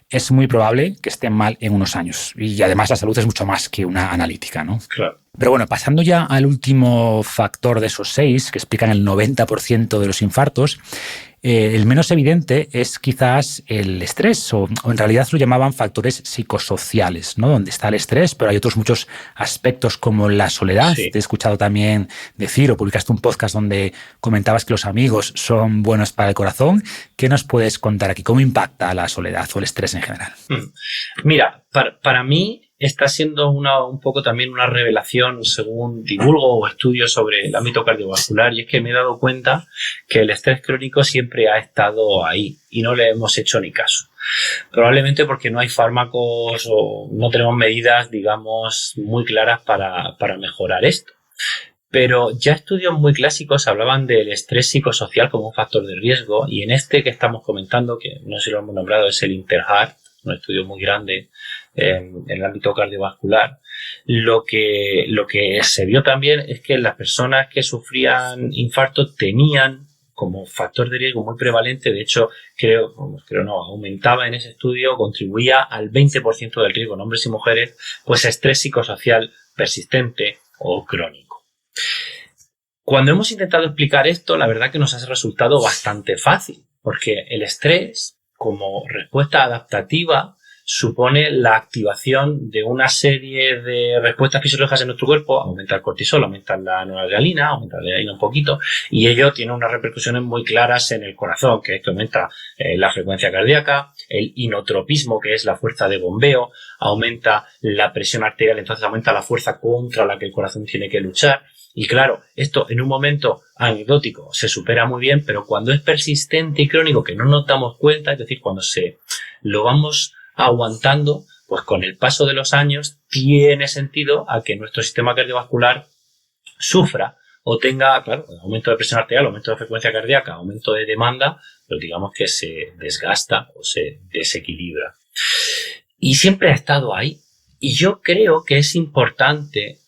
es muy probable que estén mal en unos años. Y además la salud es mucho más que una analítica, ¿no? Claro. Pero bueno, pasando ya al último factor de esos 6, que explican el 90% de los infartos, el menos evidente es quizás el estrés, o en realidad lo llamaban factores psicosociales, ¿no? Donde está el estrés, pero hay otros muchos aspectos como la soledad. Sí. Te he escuchado también decir, o publicaste un podcast donde comentabas que los amigos son buenos para el corazón. ¿Qué nos puedes contar aquí? ¿Cómo impacta la soledad o el estrés en general? Mira, para mí está siendo un poco también una revelación según divulgo o estudio sobre el ámbito cardiovascular, y es que me he dado cuenta que el estrés crónico siempre ha estado ahí y no le hemos hecho ni caso. Probablemente porque no hay fármacos o no tenemos medidas, digamos, muy claras para mejorar esto. Pero ya estudios muy clásicos hablaban del estrés psicosocial como un factor de riesgo, y en este que estamos comentando, que no sé si lo hemos nombrado, es el INTERHEART, un estudio muy grande en el ámbito cardiovascular. Lo que se vio también es que las personas que sufrían infarto tenían como factor de riesgo muy prevalente, de hecho, aumentaba en ese estudio, contribuía al 20% del riesgo en hombres y mujeres, pues estrés psicosocial persistente o crónico. Cuando hemos intentado explicar esto, la verdad que nos ha resultado bastante fácil, porque el estrés, como respuesta adaptativa, supone la activación de una serie de respuestas fisiológicas en nuestro cuerpo. Aumenta el cortisol, aumenta la noradrenalina, aumenta la adrenalina un poquito, y ello tiene unas repercusiones muy claras en el corazón, que es que aumenta la frecuencia cardíaca, el inotropismo, que es la fuerza de bombeo, aumenta la presión arterial, entonces aumenta la fuerza contra la que el corazón tiene que luchar. Y claro, esto en un momento anecdótico se supera muy bien, pero cuando es persistente y crónico, que no nos damos cuenta, es decir, cuando lo vamos aguantando, pues con el paso de los años tiene sentido a que nuestro sistema cardiovascular sufra o tenga, claro, aumento de presión arterial, aumento de frecuencia cardíaca, aumento de demanda, pero digamos que se desgasta o se desequilibra. Y siempre ha estado ahí. Y yo creo que es importante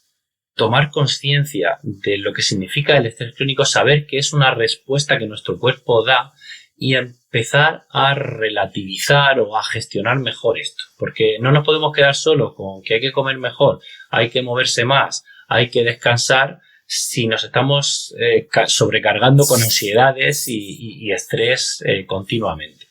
tomar conciencia de lo que significa el estrés crónico, saber que es una respuesta que nuestro cuerpo da y empezar a relativizar o a gestionar mejor esto. Porque no nos podemos quedar solo con que hay que comer mejor, hay que moverse más, hay que descansar, si nos estamos sobrecargando con ansiedades y estrés continuamente.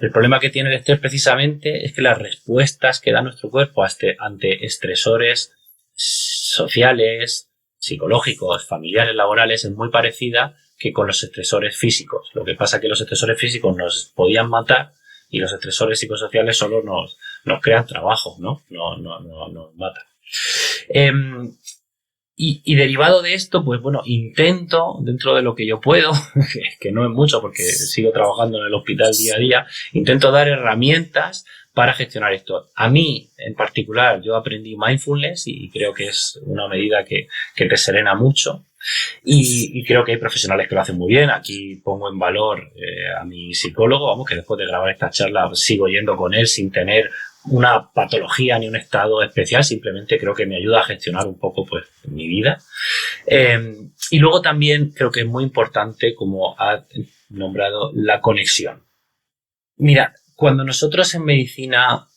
El problema que tiene el estrés precisamente es que las respuestas que da nuestro cuerpo ante estresores sociales, psicológicos, familiares, laborales es muy parecida que con los estresores físicos. Lo que pasa es que los estresores físicos nos podían matar y los estresores psicosociales solo nos crean trabajo, ¿no? No nos matan. Y derivado de esto, pues bueno, intento, dentro de lo que yo puedo, que no es mucho porque sigo trabajando en el hospital día a día, intento dar herramientas para gestionar esto. A mí, en particular, yo aprendí mindfulness y creo que es una medida que te serena mucho. Y creo que hay profesionales que lo hacen muy bien. Aquí pongo en valor a mi psicólogo, vamos, que después de grabar esta charla sigo yendo con él sin tener una patología ni un estado especial, simplemente creo que me ayuda a gestionar un poco pues mi vida. Y luego también creo que es muy importante, como ha nombrado, la conexión. Mira, cuando nosotros en medicina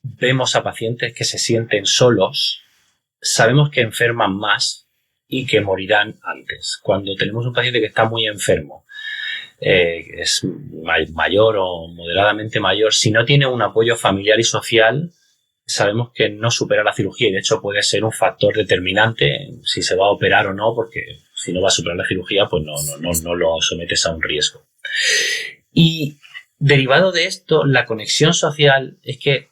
vemos a pacientes que se sienten solos, sabemos que enferman más y que morirán antes. Cuando tenemos un paciente que está muy enfermo, es mayor o moderadamente mayor, si no tiene un apoyo familiar y social, sabemos que no supera la cirugía y de hecho puede ser un factor determinante si se va a operar o no, porque si no va a superar la cirugía, pues no lo sometes a un riesgo. Y derivado de esto, la conexión social es que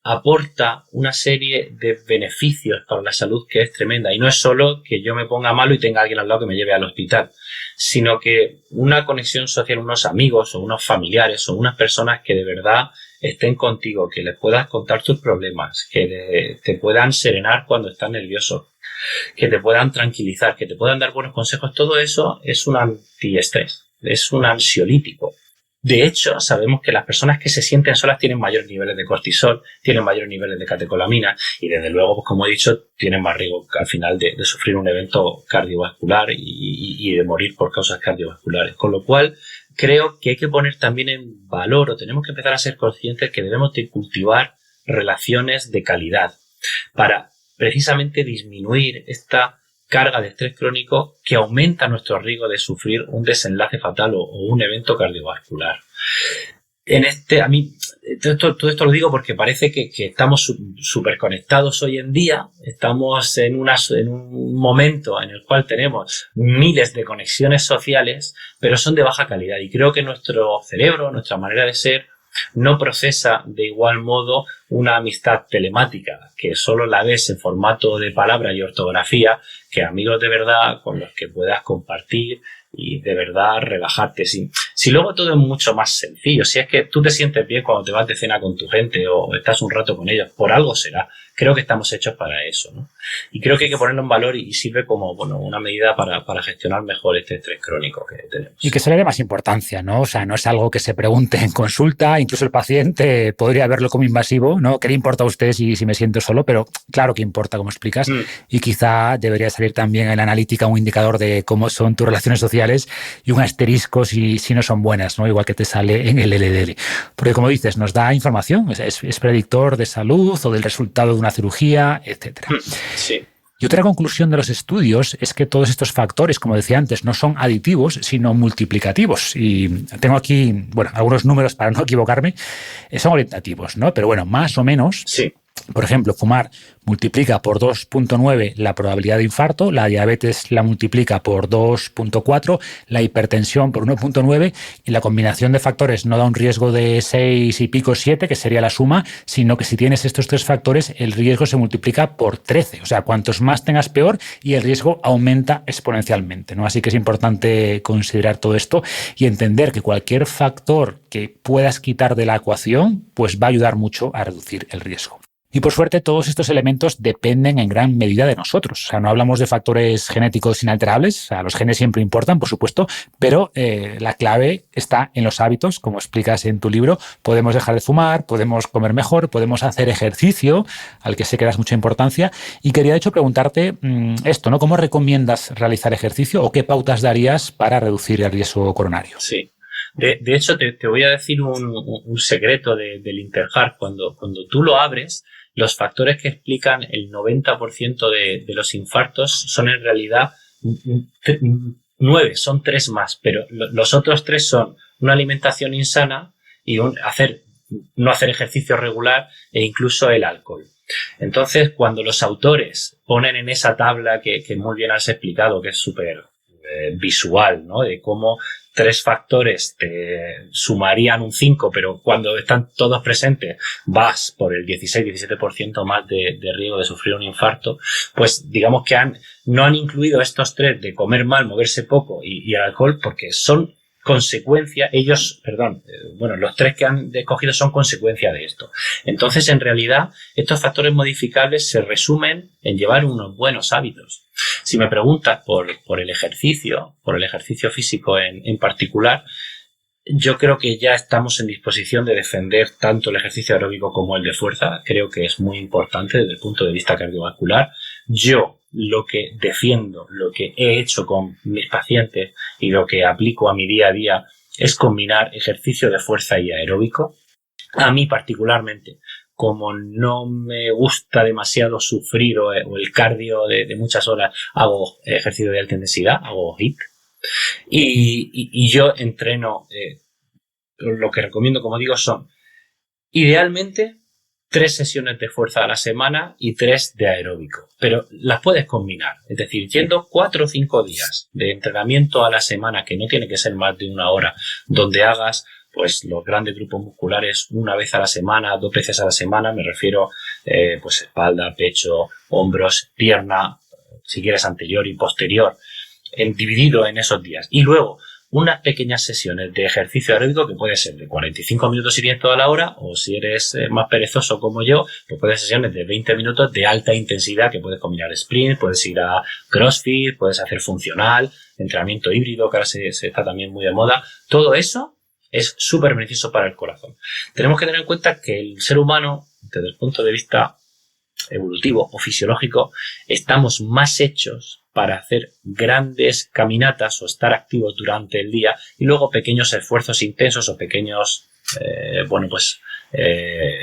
aporta una serie de beneficios para la salud que es tremenda. Y no es solo que yo me ponga malo y tenga alguien al lado que me lleve al hospital, sino que una conexión social, unos amigos o unos familiares o unas personas que de verdad estén contigo, que les puedas contar tus problemas, que te puedan serenar cuando estás nervioso, que te puedan tranquilizar, que te puedan dar buenos consejos, todo eso es un antiestrés, es un ansiolítico. De hecho, sabemos que las personas que se sienten solas tienen mayores niveles de cortisol, tienen mayores niveles de catecolamina y, desde luego, pues como he dicho, tienen más riesgo al final de sufrir un evento cardiovascular y de morir por causas cardiovasculares. Con lo cual, creo que hay que poner también en valor o tenemos que empezar a ser conscientes que debemos de cultivar relaciones de calidad para precisamente disminuir esta carga de estrés crónico que aumenta nuestro riesgo de sufrir un desenlace fatal o un evento cardiovascular. A mí, todo esto lo digo porque parece que estamos súper conectados hoy en día. Estamos en un momento en el cual tenemos miles de conexiones sociales, pero son de baja calidad. Y creo que nuestro cerebro, nuestra manera de ser, no procesa de igual modo una amistad telemática, que solo la ves en formato de palabra y ortografía, que amigos de verdad con los que puedas compartir y de verdad relajarte. Si luego todo es mucho más sencillo, si es que tú te sientes bien cuando te vas de cena con tu gente o estás un rato con ellos, por algo será. Creo que estamos hechos para eso, ¿no? Y creo que hay que ponerlo en valor y sirve como una medida para gestionar mejor este estrés crónico que tenemos. Y que se le dé más importancia, ¿no? O sea, no es algo que se pregunte en consulta, incluso el paciente podría verlo como invasivo, ¿no? ¿Qué le importa a usted si me siento solo? Pero claro que importa, como explicas, y quizá debería salir también en la analítica un indicador de cómo son tus relaciones sociales y un asterisco si no son buenas, ¿no? Igual que te sale en el LDL. Porque, como dices, nos da información, es predictor de salud o del resultado de una cirugía, etcétera. Sí. Y otra conclusión de los estudios es que todos estos factores, como decía antes, no son aditivos, sino multiplicativos. Y tengo aquí, algunos números para no equivocarme, son orientativos, ¿no? Pero más o menos, sí. Por ejemplo, fumar multiplica por 2.9 la probabilidad de infarto, la diabetes la multiplica por 2.4, la hipertensión por 1.9 y la combinación de factores no da un riesgo de 6 y pico, 7, que sería la suma, sino que si tienes estos tres factores, el riesgo se multiplica por 13. O sea, cuantos más tengas, peor, y el riesgo aumenta exponencialmente, ¿no? Así que es importante considerar todo esto y entender que cualquier factor que puedas quitar de la ecuación, pues va a ayudar mucho a reducir el riesgo. Y por suerte todos estos elementos dependen en gran medida de nosotros. O sea, no hablamos de factores genéticos inalterables, o sea, los genes siempre importan, por supuesto, pero la clave está en los hábitos, como explicas en tu libro. Podemos dejar de fumar, podemos comer mejor, podemos hacer ejercicio, al que sé que das mucha importancia. Y quería de hecho preguntarte esto, ¿no? ¿Cómo recomiendas realizar ejercicio o qué pautas darías para reducir el riesgo coronario? Sí. De hecho, te voy a decir un secreto del Interheart. Cuando tú lo abres, los factores que explican el 90% de los infartos son en realidad 9, son 3 más, pero los otros 3 son una alimentación insana y no hacer ejercicio regular e incluso el alcohol. Entonces, cuando los autores ponen en esa tabla que muy bien has explicado, que es súper visual, ¿no? De cómo 3 factores te sumarían un 5, pero cuando están todos presentes vas por el 16-17% más de riesgo de sufrir un infarto, pues digamos que no han incluido estos 3 de comer mal, moverse poco y el alcohol, porque son consecuencia, los 3 que han escogido son consecuencia de esto. Entonces, en realidad, estos factores modificables se resumen en llevar unos buenos hábitos. Si me preguntas por el ejercicio físico en particular, yo creo que ya estamos en disposición de defender tanto el ejercicio aeróbico como el de fuerza. Creo que es muy importante desde el punto de vista cardiovascular. Yo lo que defiendo, lo que he hecho con mis pacientes y lo que aplico a mi día a día es combinar ejercicio de fuerza y aeróbico. A mí particularmente, como no me gusta demasiado sufrir o el cardio de muchas horas, hago ejercicio de alta intensidad, hago HIIT. Y yo entreno, lo que recomiendo, como digo, son idealmente 3 sesiones de fuerza a la semana y 3 de aeróbico, pero las puedes combinar, es decir, yendo 4 o 5 días de entrenamiento a la semana, que no tiene que ser más de 1 hora, donde hagas pues los grandes grupos musculares una vez a la semana, 2 veces a la semana, me refiero pues espalda, pecho, hombros, pierna, si quieres anterior y posterior, dividido en esos días. Y luego unas pequeñas sesiones de ejercicio aeróbico que puede ser de 45 minutos y toda la hora, o si eres más perezoso como yo, pues puedes sesiones de 20 minutos de alta intensidad que puedes combinar sprint, puedes ir a CrossFit, puedes hacer funcional, entrenamiento híbrido, que ahora se está también muy de moda. Todo eso es súper beneficioso para el corazón. Tenemos que tener en cuenta que el ser humano, desde el punto de vista evolutivo o fisiológico, estamos más hechos para hacer grandes caminatas o estar activos durante el día y luego pequeños esfuerzos intensos o pequeños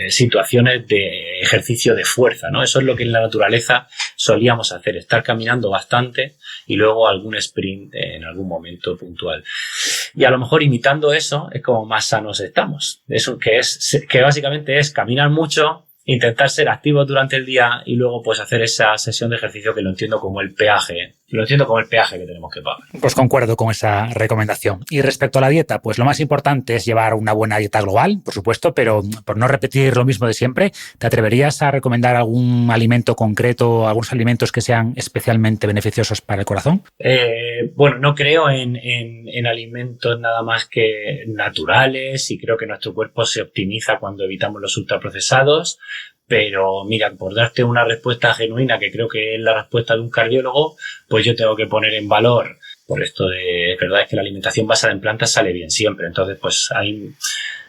situaciones de ejercicio de fuerza, ¿no? Eso es lo que en la naturaleza solíamos hacer, estar caminando bastante y luego algún sprint en algún momento puntual. Y a lo mejor imitando eso es como más sanos estamos. Eso que básicamente es caminar mucho, intentar ser activos durante el día y luego pues hacer esa sesión de ejercicio que lo entiendo como el peaje que tenemos que pagar. Pues concuerdo con esa recomendación. Y respecto a la dieta, pues lo más importante es llevar una buena dieta global, por supuesto, pero por no repetir lo mismo de siempre, ¿te atreverías a recomendar algún alimento concreto, algunos alimentos que sean especialmente beneficiosos para el corazón? No creo en alimentos nada más que naturales y creo que nuestro cuerpo se optimiza cuando evitamos los ultraprocesados. Pero mira, por darte una respuesta genuina, que creo que es la respuesta de un cardiólogo, pues yo tengo que poner en valor, por esto de verdad es que la alimentación basada en plantas sale bien siempre. Entonces, pues ahí,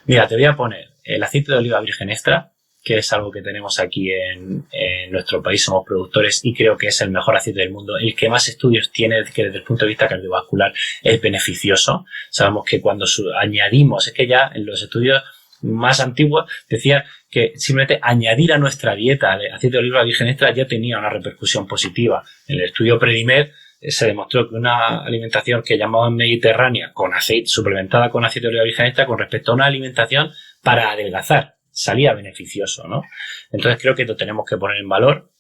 mira, te voy a poner el aceite de oliva virgen extra, que es algo que tenemos aquí en nuestro país, somos productores y creo que es el mejor aceite del mundo, el que más estudios tiene, que desde el punto de vista cardiovascular es beneficioso. Sabemos que cuando añadimos, es que ya en los estudios más antiguos decían que simplemente añadir a nuestra dieta el aceite de oliva virgen extra ya tenía una repercusión positiva. En el estudio Predimed se demostró que una alimentación que llamaban mediterránea con aceite, suplementada con aceite de oliva virgen extra, con respecto a una alimentación para adelgazar, salía beneficioso, ¿no? Entonces creo que lo tenemos que poner en valor.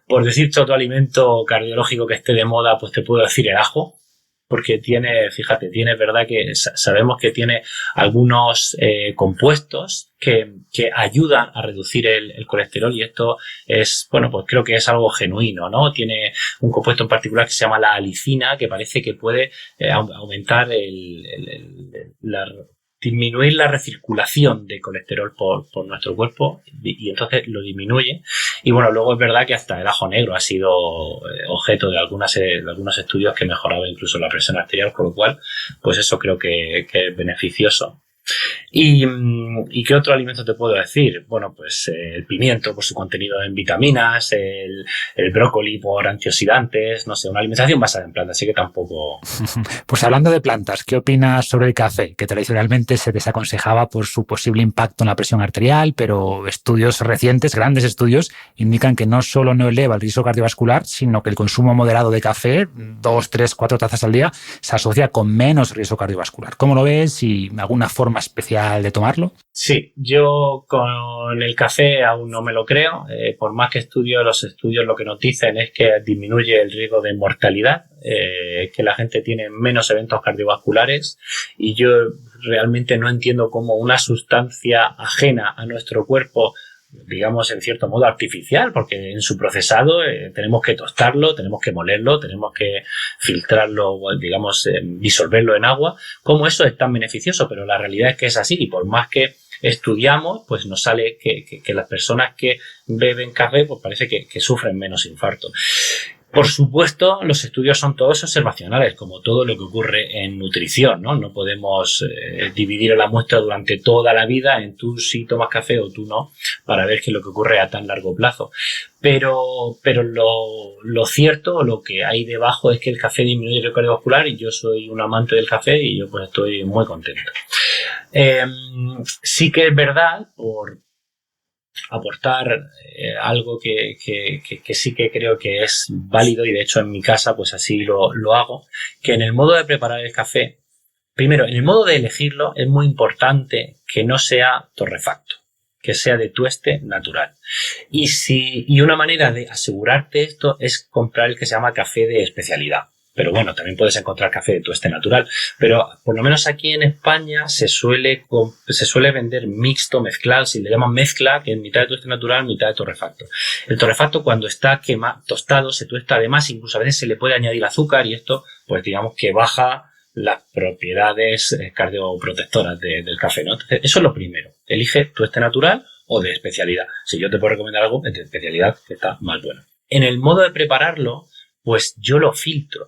Por decir otro alimento cardiológico que esté de moda, pues te puedo decir el ajo, porque tiene verdad que sabemos que tiene algunos compuestos que ayudan a reducir el colesterol y esto es, pues creo que es algo genuino, ¿no? Tiene un compuesto en particular que se llama la alicina, que parece que puede aumentar disminuir la recirculación de colesterol por nuestro cuerpo y entonces lo disminuye. Y luego es verdad que hasta el ajo negro ha sido objeto de algunos estudios que mejoraba incluso la presión arterial, con lo cual, pues eso creo que es beneficioso. ¿Y qué otro alimento te puedo decir? Bueno, pues el pimiento por su contenido en vitaminas, el brócoli por antioxidantes, no sé, una alimentación basada en plantas, así que tampoco... Pues hablando de plantas, ¿qué opinas sobre el café? Que tradicionalmente se desaconsejaba por su posible impacto en la presión arterial, pero estudios recientes, grandes estudios, indican que no solo no eleva el riesgo cardiovascular, sino que el consumo moderado de café, 2, 3, 4 tazas al día, se asocia con menos riesgo cardiovascular. ¿Cómo lo ves y alguna forma especial de tomarlo? Sí, yo con el café aún no me lo creo. Por más que estudio, los estudios lo que nos dicen es que disminuye el riesgo de mortalidad, que la gente tiene menos eventos cardiovasculares, y yo realmente no entiendo cómo una sustancia ajena a nuestro cuerpo, digamos en cierto modo artificial, porque en su procesado tenemos que tostarlo, tenemos que molerlo, tenemos que filtrarlo, digamos disolverlo en agua, cómo eso es tan beneficioso, pero la realidad es que es así, y por más que estudiamos, pues nos sale que las personas que beben café pues parece que sufren menos infarto. Por supuesto, los estudios son todos observacionales, como todo lo que ocurre en nutrición, ¿no? No podemos dividir la muestra durante toda la vida en tú sí tomas café o tú no, para ver qué es lo que ocurre a tan largo plazo. Pero lo cierto, o lo que hay debajo, es que el café disminuye el riesgo cardiovascular, y yo soy un amante del café y yo pues estoy muy contento. Sí que es verdad, por aportar algo que sí que creo que es válido, y de hecho en mi casa pues así lo hago, que en el modo de preparar el café, primero, en el modo de elegirlo es muy importante que no sea torrefacto, que sea de tueste natural. Y una manera de asegurarte esto es comprar el que se llama café de especialidad. Pero bueno, también puedes encontrar café de tueste natural. Pero por lo menos aquí en España se suele vender mixto, mezclado, si le llaman mezcla, que es mitad de tueste natural, mitad de torrefacto. El torrefacto, cuando está tostado, se tuesta además, incluso a veces se le puede añadir azúcar, y esto pues digamos que baja las propiedades cardioprotectoras del café, ¿no? Entonces, eso es lo primero. Elige tueste natural o de especialidad. Si yo te puedo recomendar algo, es de especialidad, que está más bueno. En el modo de prepararlo, pues yo lo filtro.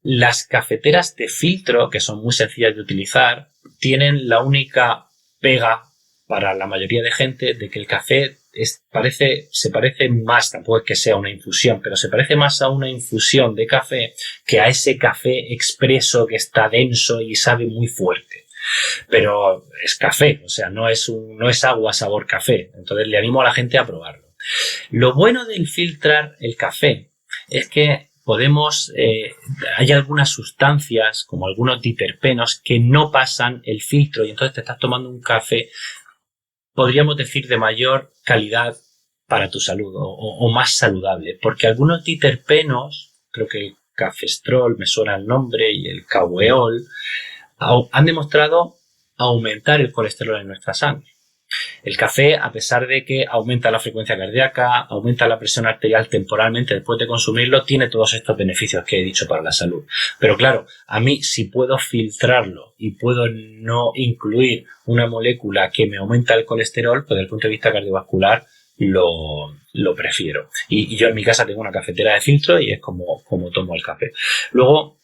Las cafeteras de filtro, que son muy sencillas de utilizar, tienen la única pega para la mayoría de gente de que el café se parece más, tampoco es que sea una infusión, pero se parece más a una infusión de café que a ese café expreso que está denso y sabe muy fuerte. Pero es café, o sea, no es agua sabor café. Entonces le animo a la gente a probarlo. Lo bueno del filtrar el café es que hay algunas sustancias, como algunos diterpenos, que no pasan el filtro, y entonces te estás tomando un café, podríamos decir, de mayor calidad para tu salud, o más saludable, porque algunos diterpenos, creo que el cafestrol, me suena el nombre, y el caueol, han demostrado aumentar el colesterol en nuestra sangre. El café, a pesar de que aumenta la frecuencia cardíaca, aumenta la presión arterial temporalmente después de consumirlo, tiene todos estos beneficios que he dicho para la salud. Pero claro, a mí, si puedo filtrarlo y puedo no incluir una molécula que me aumenta el colesterol, pues desde el punto de vista cardiovascular lo prefiero. Y yo en mi casa tengo una cafetera de filtro y es como tomo el café. Luego,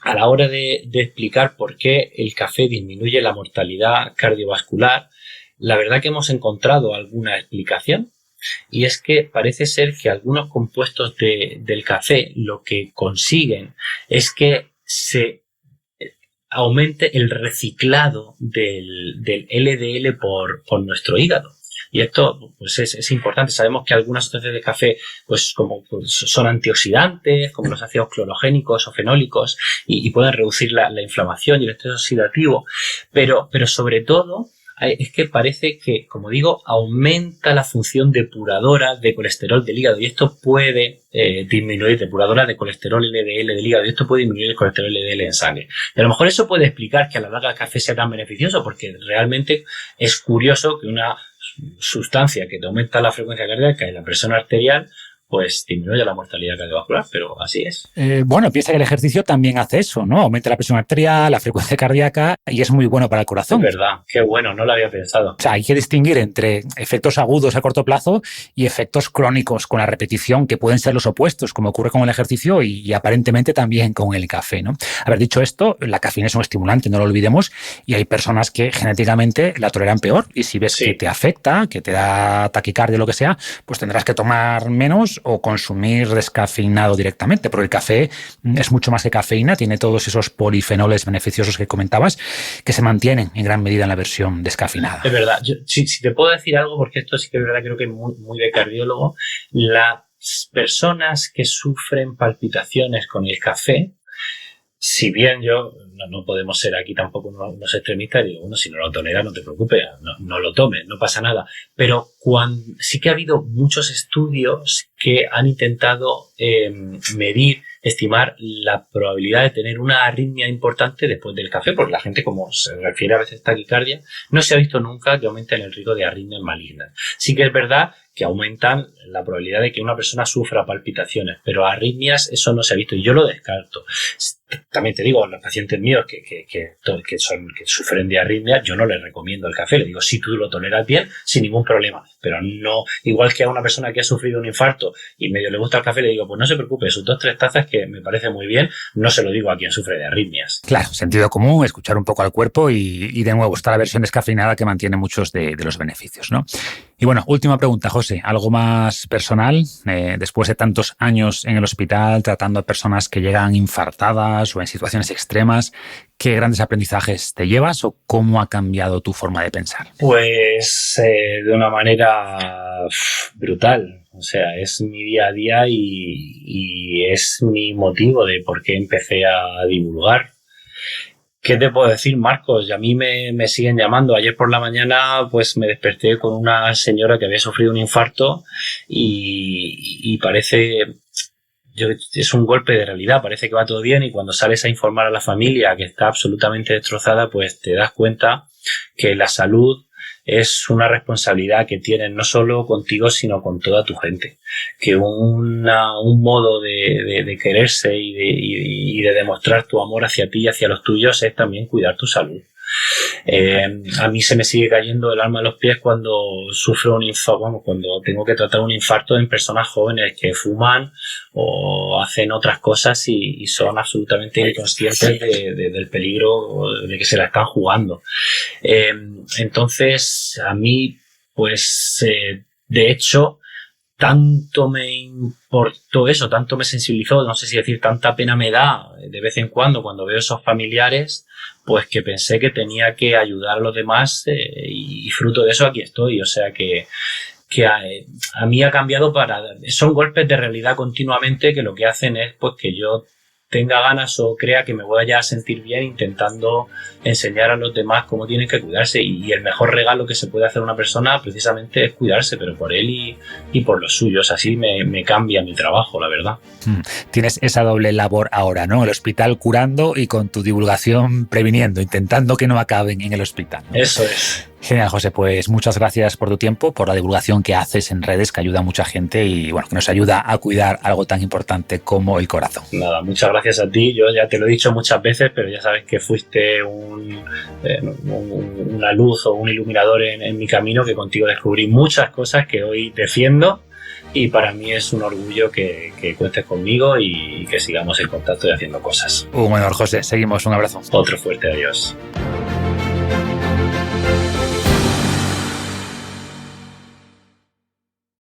a la hora de explicar por qué el café disminuye la mortalidad cardiovascular, la verdad que hemos encontrado alguna explicación, y es que parece ser que algunos compuestos del café lo que consiguen es que se aumente el reciclado del LDL por nuestro hígado. Y esto pues es importante. Sabemos que algunas sustancias de café pues son antioxidantes, como los ácidos clorogénicos o fenólicos, y pueden reducir la inflamación y el estrés oxidativo, pero sobre todo es que parece que, como digo, aumenta la función depuradora de colesterol del hígado, y esto puede disminuir, depuradora de colesterol LDL del hígado, y esto puede disminuir el colesterol LDL en sangre. Y a lo mejor eso puede explicar que a la larga el café sea tan beneficioso, porque realmente es curioso que una sustancia que te aumenta la frecuencia cardíaca y la presión arterial pues disminuye la mortalidad cardiovascular, pero así es. Bueno, piensa que el ejercicio también hace eso, ¿no? Aumenta la presión arterial, la frecuencia cardíaca y es muy bueno para el corazón. Es verdad, qué bueno, no lo había pensado. O sea, hay que distinguir entre efectos agudos a corto plazo y efectos crónicos con la repetición, que pueden ser los opuestos, como ocurre con el ejercicio y aparentemente también con el café, ¿no? Haber dicho esto, la cafeína es un estimulante, no lo olvidemos, y hay personas que genéticamente la toleran peor y si ves que te afecta, que te da taquicardia o lo que sea, pues tendrás que tomar menos o consumir descafeinado directamente, porque el café es mucho más que cafeína, tiene todos esos polifenoles beneficiosos que comentabas que se mantienen en gran medida en la versión descafeinada. Es verdad, si te puedo decir algo, porque esto sí que es verdad, creo que es muy de cardiólogo, las personas que sufren palpitaciones con el café, si bien no podemos ser aquí tampoco unos extremistas, digo, bueno, si no lo toleras, no te preocupes, no lo tomes, no pasa nada. Pero sí que ha habido muchos estudios que han intentado estimar la probabilidad de tener una arritmia importante después del café, porque la gente, como se refiere a veces a taquicardia, no se ha visto nunca que aumenten el riesgo de arritmias malignas. Sí que es verdad que aumentan la probabilidad de que una persona sufra palpitaciones, pero arritmias eso no se ha visto y yo lo descarto. También te digo, los pacientes míos que sufren de arritmias, yo no les recomiendo el café. Les digo, si tú lo toleras bien, sin ningún problema. Pero no, igual que a una persona que ha sufrido un infarto y medio le gusta el café, le digo, pues no se preocupe, sus 2-3 tazas que me parece muy bien, no se lo digo a quien sufre de arritmias. Claro, sentido común, escuchar un poco al cuerpo y de nuevo está la versión descafeinada que mantiene muchos de los beneficios, ¿no? Y bueno, última pregunta, José, algo más personal. Después de tantos años en el hospital tratando a personas que llegan infartadas o en situaciones extremas, ¿qué grandes aprendizajes te llevas o cómo ha cambiado tu forma de pensar? Pues de una manera brutal. O sea, es mi día a día y es mi motivo de por qué empecé a divulgar. ¿Qué te puedo decir, Marcos? Y a mí me siguen llamando. Ayer por la mañana pues me desperté con una señora que había sufrido un infarto y parece... es un golpe de realidad, parece que va todo bien y cuando sales a informar a la familia que está absolutamente destrozada, pues te das cuenta que la salud es una responsabilidad que tienes no solo contigo, sino con toda tu gente. Que un modo de quererse y de demostrar tu amor hacia ti y hacia los tuyos es también cuidar tu salud. A mí se me sigue cayendo el alma a los pies cuando sufro un infarto, cuando tengo que tratar un infarto en personas jóvenes que fuman o hacen otras cosas y son absolutamente inconscientes del peligro de que se la están jugando. Entonces, a mí, pues, de hecho, tanto me importó eso, tanto me sensibilizó, no sé si decir, tanta pena me da de vez en cuando veo esos familiares, pues que pensé que tenía que ayudar a los demás y fruto de eso aquí estoy. O sea que a mí ha cambiado son golpes de realidad continuamente que lo que hacen es pues que yo tenga ganas o crea que me voy a sentir bien intentando enseñar a los demás cómo tienen que cuidarse y el mejor regalo que se puede hacer a una persona precisamente es cuidarse, pero por él y por los suyos. Así me cambia mi trabajo, la verdad. Tienes esa doble labor ahora, ¿no? El hospital curando y con tu divulgación previniendo, intentando que no acaben en el hospital, ¿no? Eso es. Genial, José, pues muchas gracias por tu tiempo, por la divulgación que haces en redes, que ayuda a mucha gente y bueno, que nos ayuda a cuidar algo tan importante como el corazón. Nada, muchas gracias a ti. Yo ya te lo he dicho muchas veces, pero ya sabes que fuiste una luz o un iluminador en mi camino, que contigo descubrí muchas cosas que hoy defiendo y para mí es un orgullo que cuentes conmigo y que sigamos en contacto y haciendo cosas. Un honor, José. Seguimos. Un abrazo. Otro fuerte adiós.